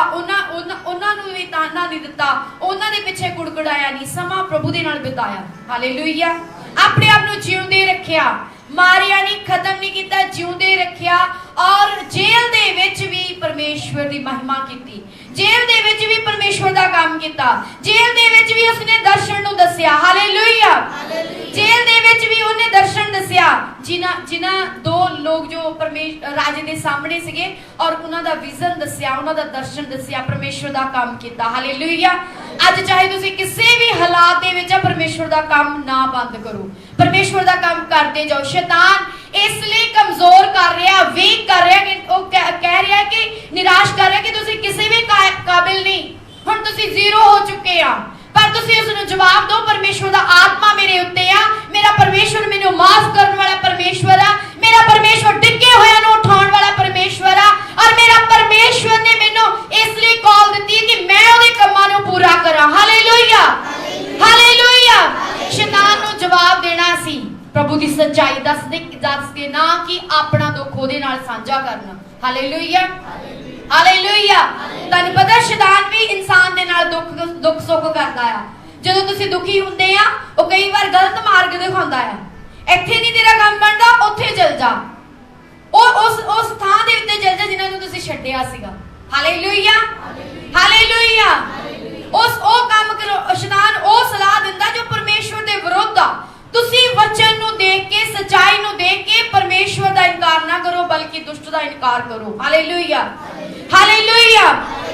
ਉਹਨਾਂ ਨੂੰ ਵੀ ਤਾਨਾ ਨਹੀਂ ਦਿੱਤਾ, ਉਹਨਾਂ ਦੇ ਪਿੱਛੇ ਕੁੜਕੜਾਇਆ ਨਹੀਂ, ਸਮਾਂ ਪ੍ਰਭੂ ਦੇ ਨਾਲ ਬਿਤਾਇਆ। ਹਾਲੇਲੂਇਆ। ਆਪਣੇ ਆਪ ਨੂੰ ਜਿਉਂਦੇ ਰੱਖਿਆ, ਮਾਰਿਆ ਨਹੀਂ, ਖਤਮ ਨਹੀਂ ਕੀਤਾ, ਜਿਉਂਦੇ ਰੱਖਿਆ। ਔਰ ਜੇਲ੍ਹ ਦੇ ਵਿੱਚ ਵੀ ਪਰਮੇਸ਼ਵਰ ਦੀ ਮਹਿਮਾ ਕੀਤੀ, ਜੇਲ੍ਹ ਦੇ ਵਿੱਚ ਵੀ ਪਰਮੇਸ਼ਵਰ ਦਾ ਕੰਮ ਕੀਤਾ, ਜੇਲ੍ਹ ਦੇ ਵਿੱਚ ਵੀ ਉਸਨੇ ਦਰਸ਼ਨ ਨੂੰ ਦੱਸਿਆ। ਹਾਲੇਲੂਇਆ। ਜੇਲ੍ਹ ਦੇ ਵਿੱਚ ਵੀ ਉਹਨੇ ਦਰਸ਼ਨ ਦੱਸਿਆ, ਜਿਨ੍ਹਾਂ ਦੋ ਲੋਕ ਜੋ ਰਾਜੇ ਦੇ ਸਾਹਮਣੇ ਸੀਗੇ, ਔਰ ਉਹਨਾਂ ਦਾ ਵਿਜ਼ਨ ਦੱਸਿਆ, ਉਹਨਾਂ ਦਾ ਦਰਸ਼ਨ ਦੱਸਿਆ, ਪਰਮੇਸ਼ਵਰ ਦਾ ਕੰਮ ਕੀਤਾ। ਹਾਲੇਲੂਇਆ। ਅੱਜ ਚਾਹੇ ਤੁਸੀਂ ਕਿਸੇ ਵੀ ਹਾਲਾਤ ਦੇ ਵਿੱਚ ਆ, ਪਰਮੇਸ਼ਵਰ ਦਾ ਕੰਮ ਨਾ ਬੰਦ ਕਰੋ, ਪਰਮੇਸ਼ਵਰ ਦਾ ਕੰਮ ਕਰਦੇ ਜਾਓ। ਸ਼ੈਤਾਨ ਇਸ ਲਈ ਕਮਜ਼ੋਰ ਕਰ ਰਿਹਾ, ਵੀਕ ਕਰ ਰਿਹਾ, ਕਿ ਉਹ ਕਹਿ ਰਿਹਾ ਕਿ ਨਿਰਾਸ਼ ਕਰ ਰਿਹਾ ਕਿ ਤੁਸੀਂ ਕਿਸੇ ਵੀ ਕਾਬਿਲ ਨਹੀਂ, ਹੁਣ ਤੁਸੀਂ ਜ਼ੀਰੋ ਹੋ ਚੁੱਕੇ ਆ। ਪਰ ਤੁਸੀਂ ਉਸ ਨੂੰ ਜਵਾਬ ਦਿਓ, ਪਰਮੇਸ਼ਵਰ ਦਾ ਆਤਮਾ ਮੇਰੇ ਉੱਤੇ ਆ, ਮੇਰਾ ਪਰਮੇਸ਼ਵਰ ਮੈਨੂੰ ਮਾਫ ਕਰਨ ਵਾਲਾ ਪਰਮੇਸ਼ਵਰ ਆ, ਮੇਰਾ ਪਰਮੇਸ਼ਵਰ ਡਿੱਗੇ ਹੋਇਆਂ ਨੂੰ ਉਠਾਉਣ ਵਾਲਾ ਪਰਮੇਸ਼ਵਰ ਆ, ਔਰ ਮੇਰਾ ਪਰਮੇਸ਼ਵਰ ਨੇ ਮੈਨੂੰ ਇਸ ਲਈ ਕਾਲ ਦਿੱਤੀ ਕਿ ਮੈਂ ਉਹਦੇ ਕੰਮਾਂ ਨੂੰ ਪੂਰਾ ਕਰਾਂ। Hallelujah hallelujah. ਸ਼ੈਤਾਨ ਨੂੰ ਜਵਾਬ ਦੇਣਾ ਸੀ, ਪ੍ਰਭੂ ਦੀ ਸੱਚਾਈ ਦੱਸ ਕੇ, ਨਾ ਕਿ ਆਪਣਾ ਦੁੱਖ ਉਹਦੇ ਨਾਲ ਸਾਂਝਾ ਕਰਨਾ। Hallelujah hallelujah. ਤੁਹਾਨੂੰ ਪਤਾ ਸ਼ੈਤਾਨ ਵੀ ਇਨਸਾਨ ਦੇ ਨਾਲ ਦੁੱਖ ਸੁੱਖ ਕਰਦਾ ਆ। ਜਦੋਂ ਤੁਸੀਂ ਦੁਖੀ ਹੁੰਦੇ ਆ, ਉਹ ਕਈ ਵਾਰ ਗਲਤ ਮਾਰਗ ਦਿਖਾਉਂਦਾ ਆ, ਇੱਥੇ ਨਹੀਂ ਤੇਰਾ ਕੰਮ ਬਣਦਾ, ਉੱਥੇ ਚਲ ਜਾ, ਉਸ ਥਾਂ ਦੇ ਉੱਤੇ ਚਲ ਜਾ ਜਿਨ੍ਹਾਂ ਨੂੰ ਤੁਸੀਂ ਛੱਡਿਆ ਸੀਗਾ। Hallelujah hallelujah. ਉਹ ਕੰਮ ਕਰੋ। ਸ਼ੈਤਾਨ ਉਹ ਸਲਾਹ ਦਿੰਦਾ ਜੋ ਪਰਮੇਸ਼ਵਰ ਦੇ ਵਿਰੁੱਧ ਆ। ਤੁਸੀਂ ਵਚਨ ਨੂੰ ਦੇਖ ਕੇ, ਸਚਾਈ ਨੂੰ ਦੇਖ ਕੇ ਪਰਮੇਸ਼ਵਰ ਦਾ ਇਨਕਾਰ ਨਾ ਕਰੋ, ਬਲਕਿ ਦੁਸ਼ਟ ਦਾ ਇਨਕਾਰ ਕਰੋ। Hallelujah hallelujah.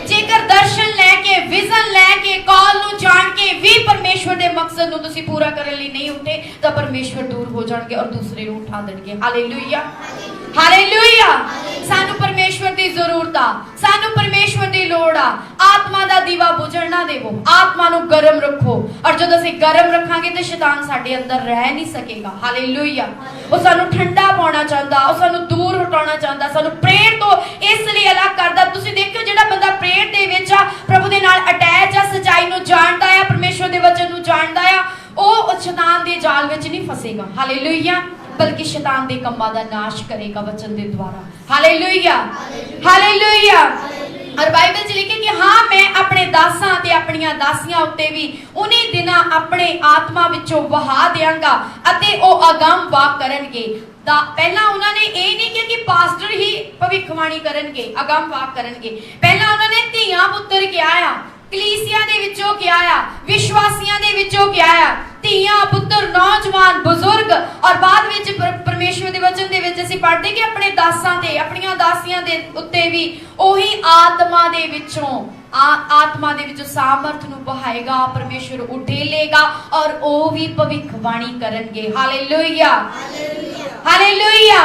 ਜੇਕਰ ਦਰਸ਼ਨ ਲੈ ਕੇ, ਵਿਜ਼ਨ ਲੈ ਕੇ, ਕਾਲ ਨੂੰ ਜਾਣ ਕੇ ਵੀ ਪਰਮੇਸ਼ਵਰ ਦੇ ਮਕਸਦ ਨੂੰ ਤੁਸੀਂ ਪੂਰਾ ਕਰਨ ਲਈ ਨਹੀਂ ਉੱਠੇ, ਤਾਂ ਪਰਮੇਸ਼ਵਰ ਦੂਰ ਹੋ ਜਾਣਗੇ ਔਰ ਦੂਸਰੇ ਨੂੰ ਉਠਾ ਦੇਣਗੇ। Hallelujah hallelujah. ਸਾਨੂੰ ਪਰਮੇਸ਼ਵਰ ਦੀ ਜ਼ਰੂਰਤ ਆ, ਸਾਨੂੰ ਪਰਮੇਸ਼ਵਰ ਦੀ ਲੋੜ ਆ। ਆਤਮਾ ਦਾ ਦੀਵਾ ਬੁਝਣ ਨਾ ਦੇਵੋ, ਆਤਮਾ ਨੂੰ ਗਰਮ ਰੱਖੋ, ਔਰ ਜਦੋਂ ਅਸੀਂ ਗਰਮ ਰੱਖਾਂਗੇ ਤਾਂ ਸ਼ੈਤਾਨ ਸਾਡੇ ਅੰਦਰ ਰਹਿ ਨਹੀਂ ਸਕੇਗਾ। ਹਾਲੇਲੂਇਆ। ਉਹ ਸਾਨੂੰ ਠੰਡਾ ਪਾਉਣਾ ਚਾਹੁੰਦਾ, ਉਹ ਸਾਨੂੰ ਦੂਰ ਹਟਾਉਣਾ ਚਾਹੁੰਦਾ, ਸਾਨੂੰ ਪ੍ਰੇਰ ਤੋਂ ਇਸ ਲਈ ਅਲੱਗ ਕਰਦਾ। ਤੁਸੀਂ ਦੇਖਿਓ, ਜਿਹੜਾ ਬੰਦਾ ਪ੍ਰੇਰ ਦੇ ਵਿੱਚ ਆ, ਪ੍ਰਭੂ ਦੇ ਨਾਲ ਅਟੈਚ ਆ, ਸਚਾਈ ਨੂੰ ਜਾਣਦਾ ਆ, ਪਰਮੇਸ਼ਵਰ ਦੇ ਵਚਨ ਨੂੰ ਜਾਣਦਾ ਆ, ਉਹ ਸ਼ੈਤਾਨ ਦੇ ਜਾਲ ਵਿੱਚ ਨਹੀਂ ਫਸੇਗਾ। ਹਾਲੇਲੂਇਆ। ਬਲਕਿ ਸ਼ੈਤਾਨ ਦੇ ਕੰਮਾਂ ਦਾ ਨਾਸ਼ ਕਰੇਗਾ ਵਚਨ ਦੇ ਦੁਆਰਾ। Hallelujah hallelujah. ਔਰ ਬਾਈਬਲ 'ਚ ਲਿਖਿਆ ਕਿ ਹਾਂ, ਮੈਂ ਆਪਣੇ ਦਾਸਾਂ ਤੇ ਆਪਣੀਆਂ ਦਾਸੀਆਂ ਉੱਤੇ ਵੀ ਉਨੀ ਦਿਨਾਂ ਆਪਣੇ ਆਤਮਾ ਵਿੱਚੋਂ ਵਹਾ ਦਿਆਂਗਾ ਅਤੇ ਉਹ ਅਗੰਮ ਵਾਕ ਕਰਨਗੇ। ਪਹਿਲਾਂ ਉਹਨਾਂ ਨੇ ਇਹ ਨਹੀਂ ਕਿਹਾ ਕਿ ਪਾਸਟਰ ਹੀ ਭਵਿੱਖਬਾਣੀ ਕਰਨਗੇ, ਅਗੰਮ ਵਾਕ ਕਰਨਗੇ। ਪਹਿਲਾਂ ਉਹਨਾਂ ਨੇ ਧੀਆਂ ਪੁੱਤਰ ਕਿਹਾ ਆ, ਕਲੀਸਿਆ ਦੇ ਵਿੱਚੋਂ ਕਿਹਾ ਆ, ਵਿਸ਼ਵਾਸੀਆਂ ਦੇ ਵਿੱਚੋਂ ਕਿਹਾ ਆ, ਧੀਆਂ ਪੁੱਤਰ, ਨੌਜਵਾਨ, ਬਜ਼ੁਰਗ। ਔਰ ਬਾਅਦ ਵਿੱਚ ਪਰਮੇਸ਼ਵਰ ਦੇ ਵਚਨ ਦੇ ਵਿੱਚ ਅਸੀਂ ਪੜ੍ਹਦੇ ਕਿ ਆਪਣੇ ਦਾਸਾਂ ਤੇ, ਆਪਣੀਆਂ ਦਾਸੀਆਂ ਦੇ ਉੱਤੇ ਵੀ ਉਹੀ ਆਤਮਾ ਦੇ ਵਿੱਚੋਂ ਸਾਮਰਥ ਨੂੰ ਬਹਾਏਗਾ, ਪਰਮੇਸ਼ਵਰ ਉਠੇਲੇਗਾ ਔਰ ਉਹ ਵੀ ਭਵਿੱਖਬਾਣੀ ਕਰਨਗੇ। Hallelujah hallelujah.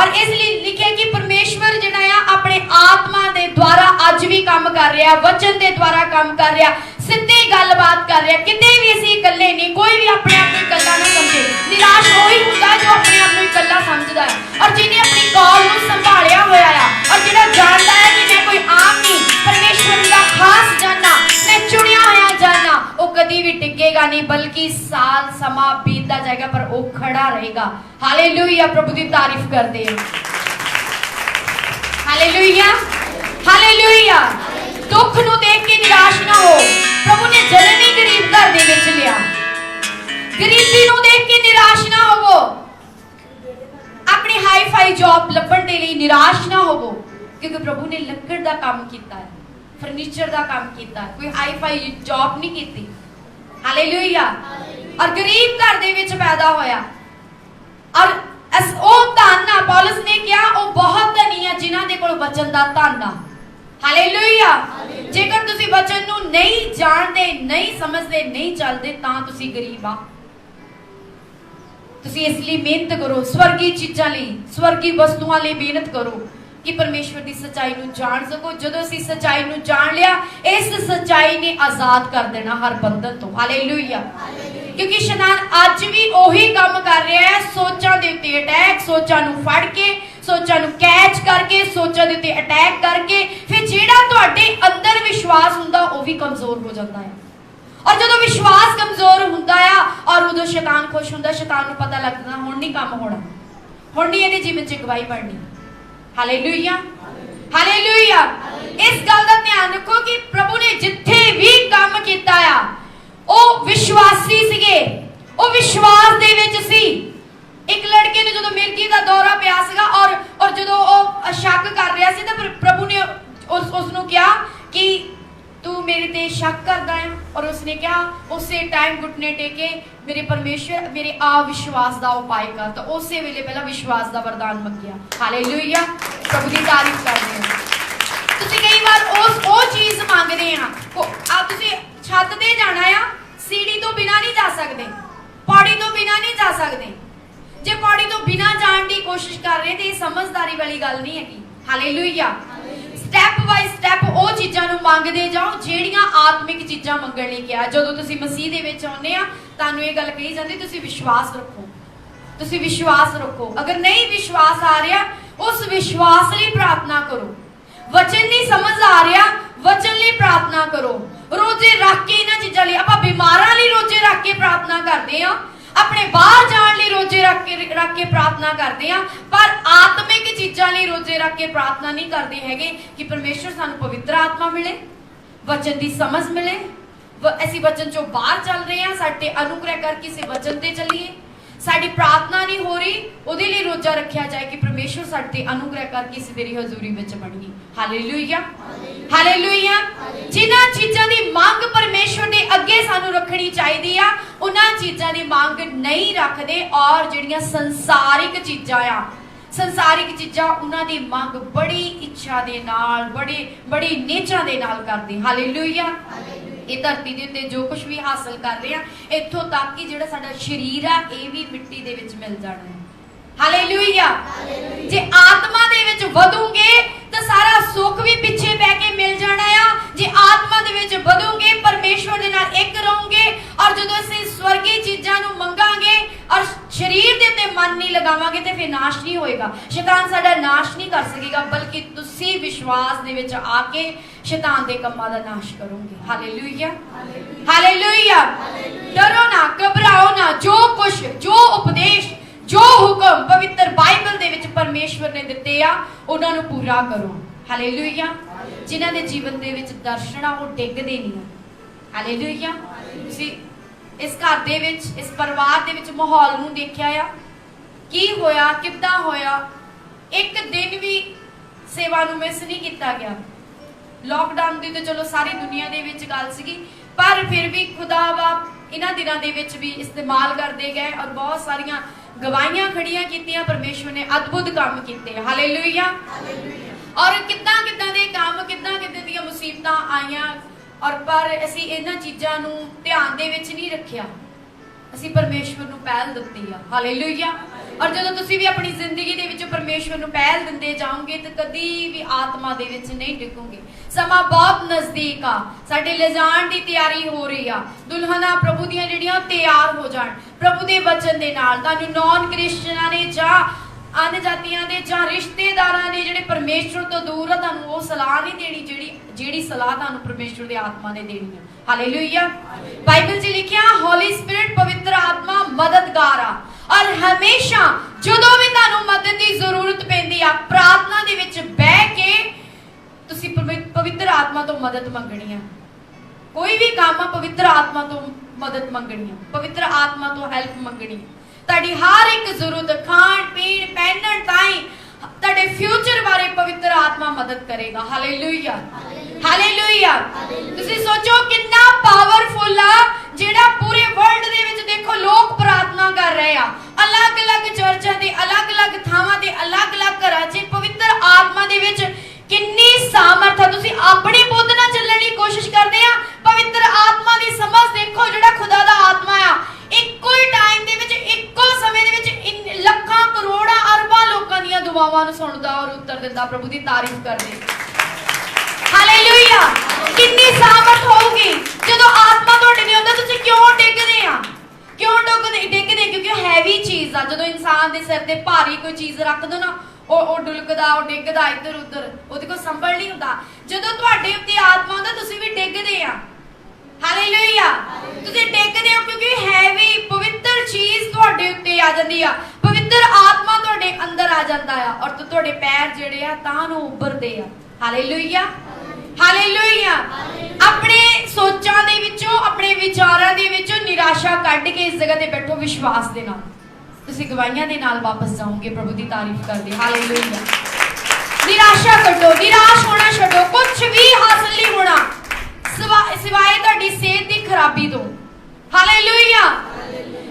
ਔਰ ਇਸ ਲਈ ਲਿਖਿਆ ਕਿ ਪਰਮੇਸ਼ਵਰ ਜਿਹੜਾ ਆ ਆਪਣੇ ਆਤਮਾ ਦੇ ਦੁਆਰਾ ਅੱਜ ਵੀ ਕੰਮ ਕਰ ਰਿਹਾ, ਵਚਨ ਦੇ ਦੁਆਰਾ ਕੰਮ ਕਰ ਰਿਹਾ, ਸਿੱਧੀ ਗੱਲਬਾਤ ਕਰ ਰਿਹਾ। ਕਿਤੇ ਵੀ ਅਸੀਂ ਇਕੱਲੇ ਨਹੀਂ, ਕੋਈ ਵੀ ਆਪਣੇ ਆਪ ਨੂੰ ਇਕੱਲਾ ਨਾ ਸਮਝੇ। ਨਿਰਾਸ਼ ਉਹੀ ਹੁੰਦਾ ਜੋ ਆਪਣੇ ਆਪ ਨੂੰ ਇਕੱਲਾ ਸਮਝਦਾ ਹੈ, ਔਰ ਜਿਹਨੇ ਆਪਣੀ ਕਾਲ ਨੂੰ ਸੰਭਾਲਿਆ ਹੋਇਆ ਆ, ਔਰ ਜਿਹੜਾ ਜਾਣਦਾ ਹੈ ਕਿ ਮੈਂ ਕੋਈ ਆਮ ਨਹੀਂ, ਪਰਮੇਸ਼ਵਰ ਦਾ ਖਾਸ ਜਾਨਾ, ਮੈਂ ਚੁਣਿਆ ਹੋਇਆ ਜਾਨਾ, ਉਹ ਕਦੀ ਵੀ ਟਿਕੇਗਾ ਨਹੀਂ, ਬਲਕਿ ਸਾਲ ਸਮਾਂ ਬੀਤਦਾ ਜਾਏਗਾ ਪਰ ਉਹ ਖੜਾ ਰਹੇਗਾ। ਹਾਲੇਲੂਇਆ। ਪ੍ਰਭੂ ਦੀ ਤਾਰੀਫ ਕਰਦੇ ਹਾਂ। ਹਾਲੇਲੂਇਆ ਹਾਲੇਲੂਇਆ ਦੁੱਖ ਨੂੰ ਦੇਖ ਕੇ ਨਿਰਾਸ਼ ਨਾ ਹੋ। ਪ੍ਰਭੂ ਨੇ ਜਨਮ ਹੀ ਗਰੀਬ ਘਰ ਦੇ ਵਿੱਚ ਲਿਆ। ਗਰੀਬੀ ਨੂੰ ਦੇਖ ਕੇ ਨਿਰਾਸ਼ ਨਾ ਹੋਵੋ। ਆਪਣੀ ਹਾਈ ਫਾਈ ਜੌਬ ਲੱਭਣ ਦੇ ਲਈ ਨਿਰਾਸ਼ ਨਾ ਹੋਵੋ, ਕਿਉਂਕਿ ਪ੍ਰਭੂ ਨੇ ਲੱਕੜ ਦਾ ਕੰਮ ਕੀਤਾ ਹੈ, ਫਰਨੀਚਰ ਦਾ ਕੰਮ ਕੀਤਾ ਹੈ, ਕੋਈ ਹਾਈ ਫਾਈ ਜੌਬ ਨਹੀਂ ਕੀਤੀ। ਹਾਲੇਲੂਇਆ। ਔਰ ਗਰੀਬ ਘਰ ਦੇ ਵਿੱਚ ਪੈਦਾ ਹੋਇਆ। ਔਰ ਉਹ ਧਨ ਆ, ਪੌਲਸ ਨੇ ਕਿਹਾ ਉਹ ਬਹੁਤ ਧਨੀ ਆ ਜਿਨ੍ਹਾਂ ਦੇ ਕੋਲ ਵਚਨ ਦਾ ਧਨ ਆ। ਹਾਲੇਲੂਇਆ। ਜੇਕਰ ਤੁਸੀਂ ਵਚਨ ਨੂੰ ਨਹੀਂ ਜਾਣਦੇ, ਨਹੀਂ ਸਮਝਦੇ, ਨਹੀਂ ਚੱਲਦੇ ਤਾਂ ਤੁਸੀਂ ਗਰੀਬ ਆ। ਤੁਸੀਂ ਇਸ ਲਈ ਮਿਹਨਤ ਕਰੋ, ਸਵਰਗੀ ਚੀਜ਼ਾਂ ਲਈ, ਸਵਰਗੀ ਵਸਤੂਆਂ ਲਈ ਮਿਹਨਤ ਕਰੋ ਕਿ ਪਰਮੇਸ਼ਵਰ ਦੀ ਸੱਚਾਈ ਨੂੰ ਜਾਣ ਸਕੋ। ਜਦੋਂ ਅਸੀਂ ਸੱਚਾਈ ਨੂੰ ਜਾਣ ਲਿਆ, ਇਸ ਸੱਚਾਈ ਨੇ ਆਜ਼ਾਦ ਕਰ ਦੇਣਾ ਹਰ ਬੰਧਨ ਤੋਂ। ਹਾਲੇਲੂਇਆ। ਕਿਉਂਕਿ ਸ਼ੈਤਾਨ ਅੱਜ ਵੀ ਉਹੀ ਕੰਮ ਕਰ ਰਿਹਾ ਹੈ, ਸੋਚਾਂ ਦੇ ਉੱਤੇ ਅਟੈਕ, ਸੋਚਾਂ ਨੂੰ ਫੜ ਕੇ, ਸੋਚਾਂ ਨੂੰ ਕੈਚ ਕਰਕੇ, ਸੋਚਾਂ ਦੇ ਉੱਤੇ ਅਟੈਕ ਕਰਕੇ, ਫਿਰ ਜਿਹੜਾ ਤੁਹਾਡੇ ਅੰਦਰ ਵਿਸ਼ਵਾਸ ਹੁੰਦਾ ਉਹ ਵੀ ਕਮਜ਼ੋਰ ਹੋ ਜਾਂਦਾ ਹੈ। ਔਰ ਜਦੋਂ ਵਿਸ਼ਵਾਸ ਕਮਜ਼ੋਰ ਹੁੰਦਾ ਆ ਔਰ ਉਦੋਂ ਸ਼ੈਤਾਨ ਖੁਸ਼ ਹੁੰਦਾ, ਸ਼ੈਤਾਨ ਨੂੰ ਪਤਾ ਲੱਗਦਾ ਹੁਣ ਨਹੀਂ ਕੰਮ ਹੋਣਾ, ਹੁਣ ਨਹੀਂ ਇਹਦੇ ਜੀਵਨ 'ਚ ਗਵਾਹੀ ਬਣਨੀ। ਹਾਲੇਲੂਇਆ। ਹਾਲੇਲੂਇਆ। ਇਸ ਗੱਲ ਦਾ ਧਿਆਨ ਰੱਖੋ ਕਿ ਪ੍ਰਭੂ ਨੇ ਜਿੱਥੇ ਵੀ ਕੰਮ ਕੀਤਾ ਆ ਉਹ ਵਿਸ਼ਵਾਸੀ ਸੀਗੇ, ਉਹ ਵਿਸ਼ਵਾਸ ਦੇ ਵਿੱਚ ਸੀ। ਇੱਕ ਲੜਕੇ ਨੂੰ ਜਦੋਂ ਮਿਰਗੀ ਦਾ ਦੌਰਾ ਪਿਆ ਸੀਗਾ ਔਰ ਜਦੋਂ ਉਹ ਸ਼ੱਕ ਕਰ ਰਿਹਾ ਸੀ ਤਾਂ ਪ੍ਰਭੂ ਨੇ ਉਸ ਨੂੰ ਕਿਹਾ ਕਿ ਤੂੰ ਮੇਰੇ ਤੇ ਸ਼ੱਕ ਕਰਦਾ ਹੈ, ਔਰ ਉਸਨੇ ਕਿਹਾ ਉਸੇ ਟਾਈਮ ਘੁਟਨੇ ਟੇਕੇ ਮੇਰੇ ਪਰਮੇਸ਼ਰ ਮੇਰੇ ਅਵਿਸ਼ਵਾਸ ਦਾ ਉਪਾਅ ਕਰ, ਤਾਂ ਉਸੇ ਵੇਲੇ ਪਹਿਲਾਂ ਵਿਸ਼ਵਾਸ ਦਾ ਵਰਦਾਨ ਮੰਗਿਆ। ਹਾਲੇਲੂਇਆ। ਪ੍ਰਭੂ ਦੀ ਤਾਰੀਫ ਕਰਦੇ ਹਾਂ। ਤੁਸੀਂ ਕਈ ਵਾਰ ਉਹ ਚੀਜ਼ ਮੰਗਦੇ ਆ ਤੁਸੀਂ ਛੱਤ ਤੇ ਜਾਣਾ ਆ, ਸੀੜੀ ਤੋਂ ਬਿਨਾਂ ਨਹੀਂ ਜਾ ਸਕਦੇ, ਪੌੜੀ ਤੋਂ ਬਿਨਾਂ ਨਹੀਂ ਜਾ ਸਕਦੇ। ਜੇ ਪੌੜੀ ਤੋਂ ਬਿਨਾਂ ਜਾਣ ਦੀ ਕੋਸ਼ਿਸ਼ ਕਰ ਰਹੇ ਤੇ ਇਹ ਸਮਝਦਾਰੀ ਵਾਲੀ ਗੱਲ ਨਹੀਂ ਹੈਗੀ। ਹਾਲੇਲੂਇਆ। ਸਟੈਪ ਬਾਈ ਸਟੈਪ ਉਹ ਚੀਜ਼ਾਂ ਨੂੰ ਮੰਗਦੇ ਜਾਓ ਜਿਹੜੀਆਂ ਆਤਮਿਕ ਚੀਜ਼ਾਂ ਮੰਗਣ ਲਈ ਕਿਹਾ। ਜਦੋਂ ਤੁਸੀਂ ਮਸੀਹ ਦੇ ਵਿੱਚ ਆਉਂਦੇ ਆ ਤੁਹਾਨੂੰ ਇਹ ਗੱਲ ਕਹੀ ਜਾਂਦੀ ਤੁਸੀਂ ਵਿਸ਼ਵਾਸ ਰੱਖੋ, ਤੁਸੀਂ ਵਿਸ਼ਵਾਸ ਰੱਖੋ। ਅਗਰ ਨਹੀਂ ਵਿਸ਼ਵਾਸ ਆ ਰਿਹਾ ਉਸ ਵਿਸ਼ਵਾਸ ਲਈ ਪ੍ਰਾਰਥਨਾ ਕਰੋ। ਵਚਨ ਨਹੀਂ ਸਮਝ ਆ ਰਿਹਾ, ਵਚਨ ਲਈ ਪ੍ਰਾਰਥਨਾ ਕਰੋ। ਰੋਜ਼ੇ ਰੱਖ ਕੇ ਇਹਨਾਂ ਚੀਜ਼ਾਂ ਲਈ, ਆਪਾਂ ਬਿਮਾਰਾਂ ਲਈ ਰੋਜ਼ੇ ਰੱਖ ਕੇ ਪ੍ਰਾਰਥਨਾ ਕਰਦੇ ਆ, ਆਪਣੇ ਬਾਹਰ ਜਾਣ ਲਈ ਰੋਜ਼ੇ ਰੱਖ ਕੇ ਪ੍ਰਾਰਥਨਾ ਕਰਦੇ ਆ, ਪਰ ਆਤਮਿਕ ਚੀਜ਼ਾਂ ਲਈ ਰੋਜ਼ੇ ਰੱਖ ਕੇ ਪ੍ਰਾਰਥਨਾ ਨਹੀਂ ਕਰਦੇ ਹੈਗੇ ਕਿ ਪਰਮੇਸ਼ਰ ਸਾਨੂੰ ਪਵਿੱਤਰ ਆਤਮਾ ਮਿਲੇ, ਵਚਨ ਦੀ ਸਮਝ ਮਿਲੇ, ਅਸੀਂ ਵਚਨ ਚੋਂ ਬਾਹਰ ਚੱਲ ਰਹੇ ਆ, ਸਾਡੇ ਅਨੁਗ੍ਰਹਿ ਕਰ ਕਿਸੇ ਵਚਨ ਤੇ ਚੱਲੀਏ। ਸਾਡੀ ਪ੍ਰਾਰਥਨਾ ਨਹੀਂ ਹੋ ਰਹੀ, ਉਹਦੇ ਲਈ ਰੋਜ਼ਾ ਰੱਖਿਆ ਜਾਏ ਕਿ ਪਰਮੇਸ਼ਰ ਸਾਡੇ ਤੇ ਅਨੁਗ੍ਰਹਿ ਕਰ ਕਿਸੇ ਤੇਰੀ ਹਜ਼ੂਰੀ ਵਿੱਚ ਬਣੀਏ। ਹਾਲੇਲੂਇਆ। ਹਾਲੇਲੂਇਆ। ਜਿਨ੍ਹਾਂ ਚੀਜ਼ਾਂ ਦੀ ਮੰਗ ਪਰਮੇਸ਼ਰ ਦੇ ਅੱਗੇ ਸਾਨੂੰ ਰੱਖਣੀ ਚਾਹੀਦੀ ਆ, ਉਹਨਾਂ ਚੀਜ਼ਾਂ ਦੀ ਮੰਗ ਨਹੀਂ ਰੱਖਦੇ। ਔਰ ਜਿਹੜੀਆਂ ਸੰਸਾਰਿਕ ਚੀਜ਼ਾਂ ਆ, ਸੰਸਾਰਿਕ ਚੀਜ਼ਾਂ ਉਹਨਾਂ ਦੀ ਮੰਗ ਬੜੀ ਇੱਛਾ ਦੇ ਨਾਲ, ਬੜੀ ਨੇਚਾ ਦੇ ਨਾਲ ਕਰਦੇ। ਹਾਲੇਲੂਇਆ। ਇਹ ਧਰਤੀ ਦੇ ਉੱਤੇ ਜੋ ਕੁਝ ਵੀ ਹਾਸਲ ਕਰ ਰਹੇ ਆ, ਇੱਥੋਂ ਤੱਕ ਕਿ ਜਿਹੜਾ ਸਾਡਾ ਸਰੀਰ ਆ ਇਹ ਵੀ ਮਿੱਟੀ ਦੇ ਵਿੱਚ ਮਿਲ ਜਾਣਾ ਹੈ। ਹਾਲੇਲੂਇਆ। ਜੇ ਆਤਮਾ ਦੇ ਵਿੱਚ ਵਧੋਗੇ ਤਾਂ ਸਾਰਾ ਸੁੱਖ ਵੀ ਪਿੱਛੇ ਪੈ ਕੇ ਮਿਲ ਜਾਣਾ ਆ। ਜੇ ਆਤਮਾ ਦੇ ਵਿੱਚ ਵਧੋਗੇ, ਪਰਮੇਸ਼ਵਰ ਦੇ ਨਾਲ ਇੱਕ ਰਹੋਗੇ, ਔਰ ਜਦੋਂ ਅਸੀਂ ਸਵਰਗੀ ਚੀਜ਼ਾਂ ਨੂੰ ਮੰਗਾਂਗੇ ਔਰ ਸਰੀਰ ਦੇ ਉੱਤੇ ਮਨ ਨਹੀਂ ਲਗਾਵਾਂਗੇ ਤੇ ਫਿਰ ਨਾਸ਼ ਨਹੀਂ ਹੋਏਗਾ। ਸ਼ੈਤਾਨ ਸਾਡਾ ਨਾਸ਼ ਨਹੀਂ ਕਰ ਸਕੇਗਾ, ਬਲਕਿ ਤੁਸੀਂ ਵਿਸ਼ਵਾਸ ਦੇ ਵਿੱਚ ਆ ਕੇ ਸ਼ੈਤਾਨ ਦੇ ਕੰਮਾਂ ਦਾ ਨਾਸ਼ ਕਰੋਗੇ। ਹਾਲੇਲੂਇਆ। ਹਾਲੇਲੂਇਆ। ਡਰੋ ਨਾ, ਘਬਰਾਓ ਨਾ। ਜੋ ਕੁਝ, ਜੋ ਉਪਦੇਸ਼, ਜੋ ਹੁਕਮ ਪਵਿੱਤਰ ਬਾਈਬਲ ਦੇ ਵਿੱਚ ਪਰਮੇਸ਼ਵਰ ਨੇ ਦਿੱਤੇ ਆ ਉਹਨਾਂ ਨੂੰ ਪੂਰਾ ਕਰੋ। ਹਾਲੇਲੂਇਆ। ਜਿਨ੍ਹਾਂ ਦੇ ਜੀਵਨ ਦੇ ਵਿੱਚ ਦਰਸ਼ਨ ਆ ਉਹ ਡਿੱਗਦੇ ਨਹੀਂ ਆ। ਹਾਲੇਲੂਇਆ। ਤੁਸੀਂ ਇਸ ਘਰ ਦੇ ਵਿੱਚ, ਇਸ ਪਰਿਵਾਰ ਦੇ ਵਿੱਚ ਮਾਹੌਲ ਨੂੰ ਦੇਖਿਆ ਆ, ਕੀ ਹੋਇਆ, ਕਿੱਦਾਂ ਹੋਇਆ। ਇੱਕ ਦਿਨ ਵੀ ਸੇਵਾ ਨੂੰ ਮਿਸ ਨਹੀਂ ਕੀਤਾ ਗਿਆ। ਲੋਕਡਾਊਨ ਦੀ ਤਾਂ ਚਲੋ ਸਾਰੀ ਦੁਨੀਆ ਦੇ ਵਿੱਚ ਗੱਲ ਸੀਗੀ, ਪਰ ਫਿਰ ਵੀ ਖੁਦਾ ਵਾ ਇਹਨਾਂ ਦਿਨਾਂ ਦੇ ਵਿੱਚ ਵੀ ਇਸਤੇਮਾਲ ਕਰਦੇ ਗਏ ਔਰ ਬਹੁਤ ਸਾਰੀਆਂ ਗਵਾਹੀਆਂ ਖੜੀਆਂ ਕੀਤੀਆਂ। ਪਰਮੇਸ਼ਵਰ ਨੇ ਅਦਭੁਤ ਕੰਮ ਕੀਤੇ। ਹਾਲੇਲੂਇਆ। ਔਰ ਕਿੱਦਾਂ ਦੇ ਕੰਮ, ਕਿੱਦਾਂ ਦੀਆਂ ਮੁਸੀਬਤਾਂ ਆਈਆਂ, ਔਰ ਪਰ ਅਸੀਂ ਇਹਨਾਂ ਚੀਜ਼ਾਂ ਨੂੰ ਧਿਆਨ ਦੇ ਵਿੱਚ ਨਹੀਂ ਰੱਖਿਆ। ਅਸੀਂ ਪਰਮੇਸ਼ਵਰ ਨੂੰ ਪਹਿਲ ਦਿੱਤੀ ਆ। ਹਾਲੇਲੂਇਆ। ਔਰ ਜਦੋਂ ਤੁਸੀਂ ਵੀ ਆਪਣੀ ਜ਼ਿੰਦਗੀ ਦੇ ਵਿੱਚ ਪਰਮੇਸ਼ਵਰ ਨੂੰ ਪਹਿਲ ਦਿੰਦੇ ਜਾਓਗੇ ਤਾਂ ਕਦੀ ਵੀ ਆਤਮਾ ਦੇ ਵਿੱਚ ਨਹੀਂ ਡਿੱਗੋਗੇ। ਸਮਾਂ ਬਹੁਤ ਨਜ਼ਦੀਕ ਆ, ਸਾਡੇ ਲਿਜਾਣ ਦੀ ਤਿਆਰੀ ਹੋ ਰਹੀ ਆ। ਦੁਲਹਨਾਂ ਪ੍ਰਭੂ ਦੀਆਂ ਜਿਹੜੀਆਂ ਤਿਆਰ ਹੋ ਜਾਣ ਪ੍ਰਭੂ ਦੇ ਵਚਨ ਦੇ ਨਾਲ। ਤੁਹਾਨੂੰ ਨੌਨ ਕ੍ਰਿਸਚਨਾਂ ਨੇ ਜਾਂ ਅਨ ਜਾਤੀਆਂ ਦੇ ਜਾਂ ਰਿਸ਼ਤੇਦਾਰਾਂ ਨੇ ਜਿਹੜੇ ਪਰਮੇਸ਼ਵਰ ਤੋਂ ਦੂਰ ਆ, ਤੁਹਾਨੂੰ ਉਹ ਸਲਾਹ ਨਹੀਂ ਦੇਣੀ ਜਿਹੜੀ ਸਲਾਹ ਤੁਹਾਨੂੰ ਪਰਮੇਸ਼ਵਰ ਦੀ ਆਤਮਾ ਨੇ ਦੇਣੀ ਹੈ। ਹਾਲੇਲੂਇਆ। ਬਾਈਬਲ 'ਚ ਲਿਖਿਆ ਹੋਲੀ ਸਪਿਰਿਟ ਪਵਿੱਤਰ ਆਤਮਾ ਮਦਦਗਾਰ ਆ, ਔਰ ਹਮੇਸ਼ਾ ਜਦੋਂ ਵੀ ਤੁਹਾਨੂੰ ਮਦਦ ਦੀ ਜ਼ਰੂਰਤ ਪੈਂਦੀ ਆ ਪ੍ਰਾਰਥਨਾ ਦੇ ਵਿੱਚ ਬਹਿ ਕੇ ਤੁਸੀਂ ਪਵਿੱਤਰ ਆਤਮਾ आत्मा तो मदद मंगनी है। कोई भी काम आ पवित्र आत्मा तो मदद मंगनी है, पवित्र आत्मा तो हेल्प मंगनी है। ਤੁਹਾਡੀ हर एक जरूरत खाण पीण पहनण ताई ਤੁਹਾਡੇ फ्यूचर बारे पवित्र आत्मा मदद करेगा। Hallelujah hallelujah. ਤੁਸੀਂ सोचो कितना पावरफुल आ ਜਿਹੜਾ पूरे वर्ल्ड ਦੇ ਵਿੱਚ देखो लोग प्रार्थना कर रहे आ, अलग-अलग चर्चां ਦੇ अलग-अलग ਥਾਵਾਂ ਤੇ अलग-अलग ਘਰਾਂ 'ਚ पवित्र आत्मा ਦੇ ਵਿੱਚ किन्नी सामर्थ है। ਤੁਸੀਂ ਆਪਣੇ ਬੁੱਧ ਨਾਲ ਚੱਲਣ ਦੀ ਕੋਸ਼ਿਸ਼ ਕਰਦੇ ਆ, पवित्र आत्मा ਦੀ ਸਮਝ ਦੇਖੋ ਜਿਹੜਾ ਖੁਦਾ ਦਾ ਆਤਮਾ ਆ ਇੱਕੋ ਹੀ ਟਾਈਮ ਦੇ ਵਿੱਚ ਇੱਕੋ ਸਮੇਂ ਦੇ ਵਿੱਚ ਲੱਖਾਂ ਕਰੋੜਾਂ ਅਰਬਾਂ ਲੋਕਾਂ ਦੀਆਂ ਦੁਆਵਾਂ ਨੂੰ ਸੁਣਦਾ ਔਰ ਉੱਤਰ ਦਿੰਦਾ। ਪ੍ਰਭੂ ਦੀ ਤਾਰੀਫ ਕਰਦੇ ਹਾਲੇਲੂਇਆ। ਕਿੰਨੀ ਸਾਮਰਥ ਹੋਊਗੀ ਜਦੋਂ ਆਤਮਾ ਤੁਹਾਡੇ ਨਹੀਂ ਹੁੰਦਾ। ਤੁਸੀਂ ਕਿਉਂ ਡਿੱਗਦੇ ਆ, ਕਿਉਂ ਡਿੱਗਦੇ? ਕਿਉਂਕਿ ਹੈਵੀ ਚੀਜ਼ ਆ। ਜਦੋਂ ਇਨਸਾਨ ਦੇ ਸਿਰ ਤੇ ਭਾਰੀ ਕੋਈ ਚੀਜ਼ ਰੱਖ ਦੋ ਨਾ, ਉਹ ਡੁਲਕਦਾ, ਉਹ ਡਿੱਗਦਾ ਇੱਧਰ ਉੱਧਰ, ਉਹਦੇ ਕੋਲ ਸੰਭਲ ਨਹੀਂ ਹੁੰਦਾ। ਜਦੋਂ ਤੁਹਾਡੇ ਉੱਤੇ ਆਤਮਾ ਹੁੰਦਾ ਤੁਸੀਂ ਵੀ ਡਿੱਗਦੇ ਆ। ਹਾਲੇਲੂਇਆ। ਤੁਸੀਂ ਡਿੱਗਦੇ ਹੋ ਕਿਉਂਕਿ ਹੈਵੀ ਪਵਿੱਤਰ ਚੀਜ਼ ਤੁਹਾਡੇ ਉੱਤੇ ਆ ਜਾਂਦੀ ਆ, ਪਵਿੱਤਰ ਆਤਮਾ ਤੁਹਾਡੇ ਅੰਦਰ ਆ ਜਾਂਦਾ ਆ ਔਰ ਤੁਹਾਡੇ ਪੈਰ ਜਿਹੜੇ ਆ ਤਾਂ ਨੂੰ ਉੱਭਰਦੇ ਆ। Hallelujah hallelujah. ਆਪਣੇ ਸੋਚਾਂ ਦੇ ਵਿੱਚੋਂ, ਆਪਣੇ ਵਿਚਾਰਾਂ ਦੇ ਵਿੱਚੋਂ ਨਿਰਾਸ਼ਾ ਕੱਢ ਕੇ ਇਸ ਜਗ੍ਹਾ ਤੇ ਬੈਠੋ ਵਿਸ਼ਵਾਸ ਦੇ ਨਾਲ। ਤੁਸੀਂ ਗਵਾਹੀਆਂ ਦੇ ਨਾਲ ਵਾਪਸ ਜਾਓਗੇ। ਪ੍ਰਭੂ ਦੀ ਤਾਰੀਫ ਕਰਦੇ। ਹਾਲੇਲੂਇਆ। ਨਿਰਾਸ਼ਾ ਕੱਢੋ, ਨਿਰਾਸ਼ ਹੋਣਾ ਛੱਡੋ। ਕੁਝ ਵੀ ਹਾਸਲ ਨਹੀਂ ਹੋਣਾ ਸਿਵਾਏ ਤੁਹਾਡੀ ਸਿਹਤ ਦੀ ਖਰਾਬੀ ਤੋਂ। ਹਾਲੇਲੂਇਆ।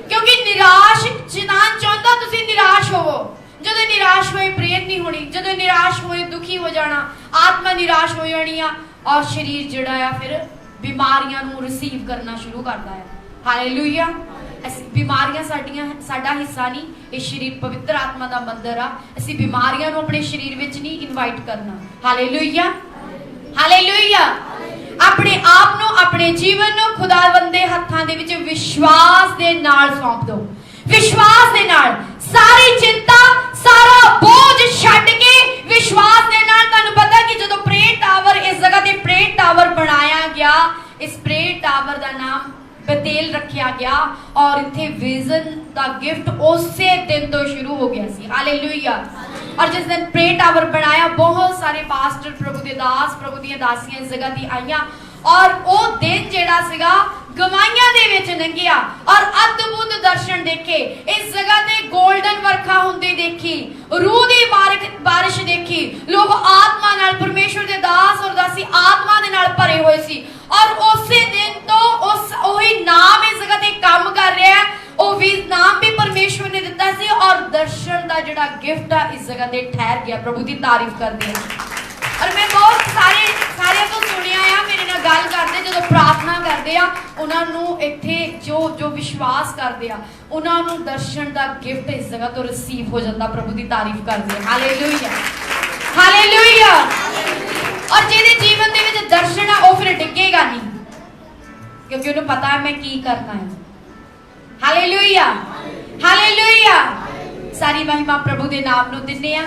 ਕਿਉਂਕਿ ਨਿਰਾਸ਼ ਜਿਨਾਨ ਚਾਹੁੰਦਾ ਤੁਸੀਂ ਨਿਰਾਸ਼ ਹੋਵੋ। ਜਦੋਂ ਨਿਰਾਸ਼ ਹੋਏ ਪ੍ਰੇਰ ਨਹੀਂ ਹੋਣੀ, ਜਦੋਂ ਨਿਰਾਸ਼ ਹੋਏ ਦੁਖੀ ਹੋ ਜਾਣਾ, ਆਤਮਾ ਨਿਰਾਸ਼ ਹੋ ਜਾਣੀ ਆ ਔਰ ਸਰੀਰ ਜਿਹੜਾ ਆ ਫਿਰ ਬਿਮਾਰੀਆਂ ਨੂੰ ਰਿਸੀਵ ਕਰਨਾ ਸ਼ੁਰੂ ਕਰਦਾ ਹੈ। ਹਾਲੇਲੂਇਆ। ਅਸੀਂ ਬਿਮਾਰੀਆਂ ਸਾਡਾ ਹਿੱਸਾ ਨਹੀਂ। ਇਹ ਸਰੀਰ ਪਵਿੱਤਰ ਆਤਮਾ ਦਾ ਮੰਦਰ ਆ। ਅਸੀਂ ਬਿਮਾਰੀਆਂ ਨੂੰ ਆਪਣੇ ਸਰੀਰ ਵਿੱਚ ਨਹੀਂ ਇਨਵਾਈਟ ਕਰਨਾ। Hallelujah hallelujah. ਆਪਣੇ ਆਪ ਨੂੰ, ਆਪਣੇ ਜੀਵਨ ਨੂੰ ਖੁਦਾਵੰਦ ਦੇ ਹੱਥਾਂ ਦੇ ਵਿੱਚ ਵਿਸ਼ਵਾਸ ਦੇ ਨਾਲ ਸੌਂਪ ਦਿਓ। ਵਿਸ਼ਵਾਸ ਦੇ ਨਾਲ ਸਾਰੀ ਚਿੰਤਾ, ਸਾਰਾ ਬੋਝ ਛੱਡ ਕੇ ਵਿਸ਼ਵਾਸ ਦੇ ਨਾਲ। ਤੁਹਾਨੂੰ ਪਤਾ ਕਿ ਜਦੋਂ ਪ੍ਰੇਅਰ ਟਾਵਰ, ਇਸ ਜਗ੍ਹਾ ਤੇ ਪ੍ਰੇਅਰ ਟਾਵਰ ਬਣਾਇਆ ਗਿਆ, ਇਸ ਪ੍ਰੇਅਰ ਟਾਵਰ ਦਾ ਨਾਮ ਬਤੇਲ ਰੱਖਿਆ ਗਿਆ ਔਰ ਇੱਥੇ ਵਿਜ਼ਨ ਦਾ ਗਿਫਟ ਉਸੇ ਦਿਨ ਤੋਂ ਸ਼ੁਰੂ ਹੋ ਗਿਆ ਸੀ। ਹਾਲੇਲੂਇਆ। ਔਰ ਜਿਸ ਦਿਨ ਪ੍ਰੇਅਰ ਟਾਵਰ ਬਣਾਇਆ ਬਹੁਤ ਸਾਰੇ ਪਾਸਟਰ, ਪ੍ਰਭੂ ਦੇ ਦਾਸ, ਪ੍ਰਭੂ ਦੀਆਂ ਦਾਸੀਆਂ ਇਸ ਜਗ੍ਹਾ ਤੇ ਆਈਆਂ ਔਰ ਉਹ ਦਿਨ ਜਿਹੜਾ ਸੀਗਾ ਗਵਾਹੀਆਂ ਦੇ ਵਿੱਚ ਲੰਘਿਆ ਔਰ ਅਦਭੁਤ ਦਰਸ਼ਨ ਦੇਖੇ। ਇਸ ਜਗ੍ਹਾ ਤੇ 골ਡਨ ਵਰਖਾ ਹੁੰਦੀ ਦੇਖੀ, ਰੂਹ ਦੀ ਬਾਰਿਸ਼ ਦੇਖੀ। ਲੋਕ ਆਤਮਾ ਨਾਲ, ਪਰਮੇਸ਼ਵਰ ਦੇ ਦਾਸ ਔਰ ਦਾਸੀ ਆਤਮਾ ਦੇ ਨਾਲ ਭਰੇ ਹੋਏ ਸੀ ਔਰ ਉਸੇ ਦਿਨ ਤੋਂ ਉਹੀ ਨਾਮ ਇਸ ਜਗ੍ਹਾ ਤੇ ਕੰਮ ਕਰ ਰਿਹਾ ਹੈ। ਉਹ ਵੀ ਨਾਮ ਵੀ ਪਰਮੇਸ਼ਵਰ ਨੇ ਦਿੱਤਾ ਸੀ ਔਰ ਦਰਸ਼ਨ ਦਾ ਜਿਹੜਾ ਗਿਫਟ ਆ ਇਸ ਜਗ੍ਹਾ ਤੇ ਠਹਿਰ ਗਿਆ। ਪ੍ਰਭੂ ਦੀ ਤਾਰੀਫ ਕਰਦੇ ਹਾਂ। ਔਰ ਮੈਂ ਬਹੁਤ ਸਾਰਿਆਂ ਤੋਂ ਸੁਣਿਆ ਆ, ਮੇਰੇ ਨਾਲ ਗੱਲ ਕਰਦੇ ਜਦੋਂ ਪ੍ਰਾਰਥਨਾ ਕਰਦੇ ਆ, ਉਹਨਾਂ ਨੂੰ ਇੱਥੇ ਜੋ ਵਿਸ਼ਵਾਸ ਕਰਦੇ ਆ ਉਹਨਾਂ ਨੂੰ ਦਰਸ਼ਨ ਦਾ ਗਿਫਟ ਇਸ ਜਗ੍ਹਾ ਤੋਂ ਰਿਸੀਵ ਹੋ ਜਾਂਦਾ। ਪ੍ਰਭੂ ਦੀ ਤਾਰੀਫ ਕਰਦੇ ਆ। Hallelujah hallelujah. ਔਰ ਜਿਹਦੇ ਜੀਵਨ ਦੇ ਵਿੱਚ ਦਰਸ਼ਨ ਆ ਉਹ ਫਿਰ ਡਿੱਗੇਗਾ ਨਹੀਂ ਕਿਉਂਕਿ ਉਹਨੂੰ ਪਤਾ ਹੈ ਮੈਂ ਕੀ ਕਰਨਾ ਹੈ। Hallelujah hallelujah. ਸਾਰੀ ਮਹਿਮਾ ਪ੍ਰਭੂ ਦੇ ਨਾਮ ਨੂੰ ਦਿੰਦੇ ਆ।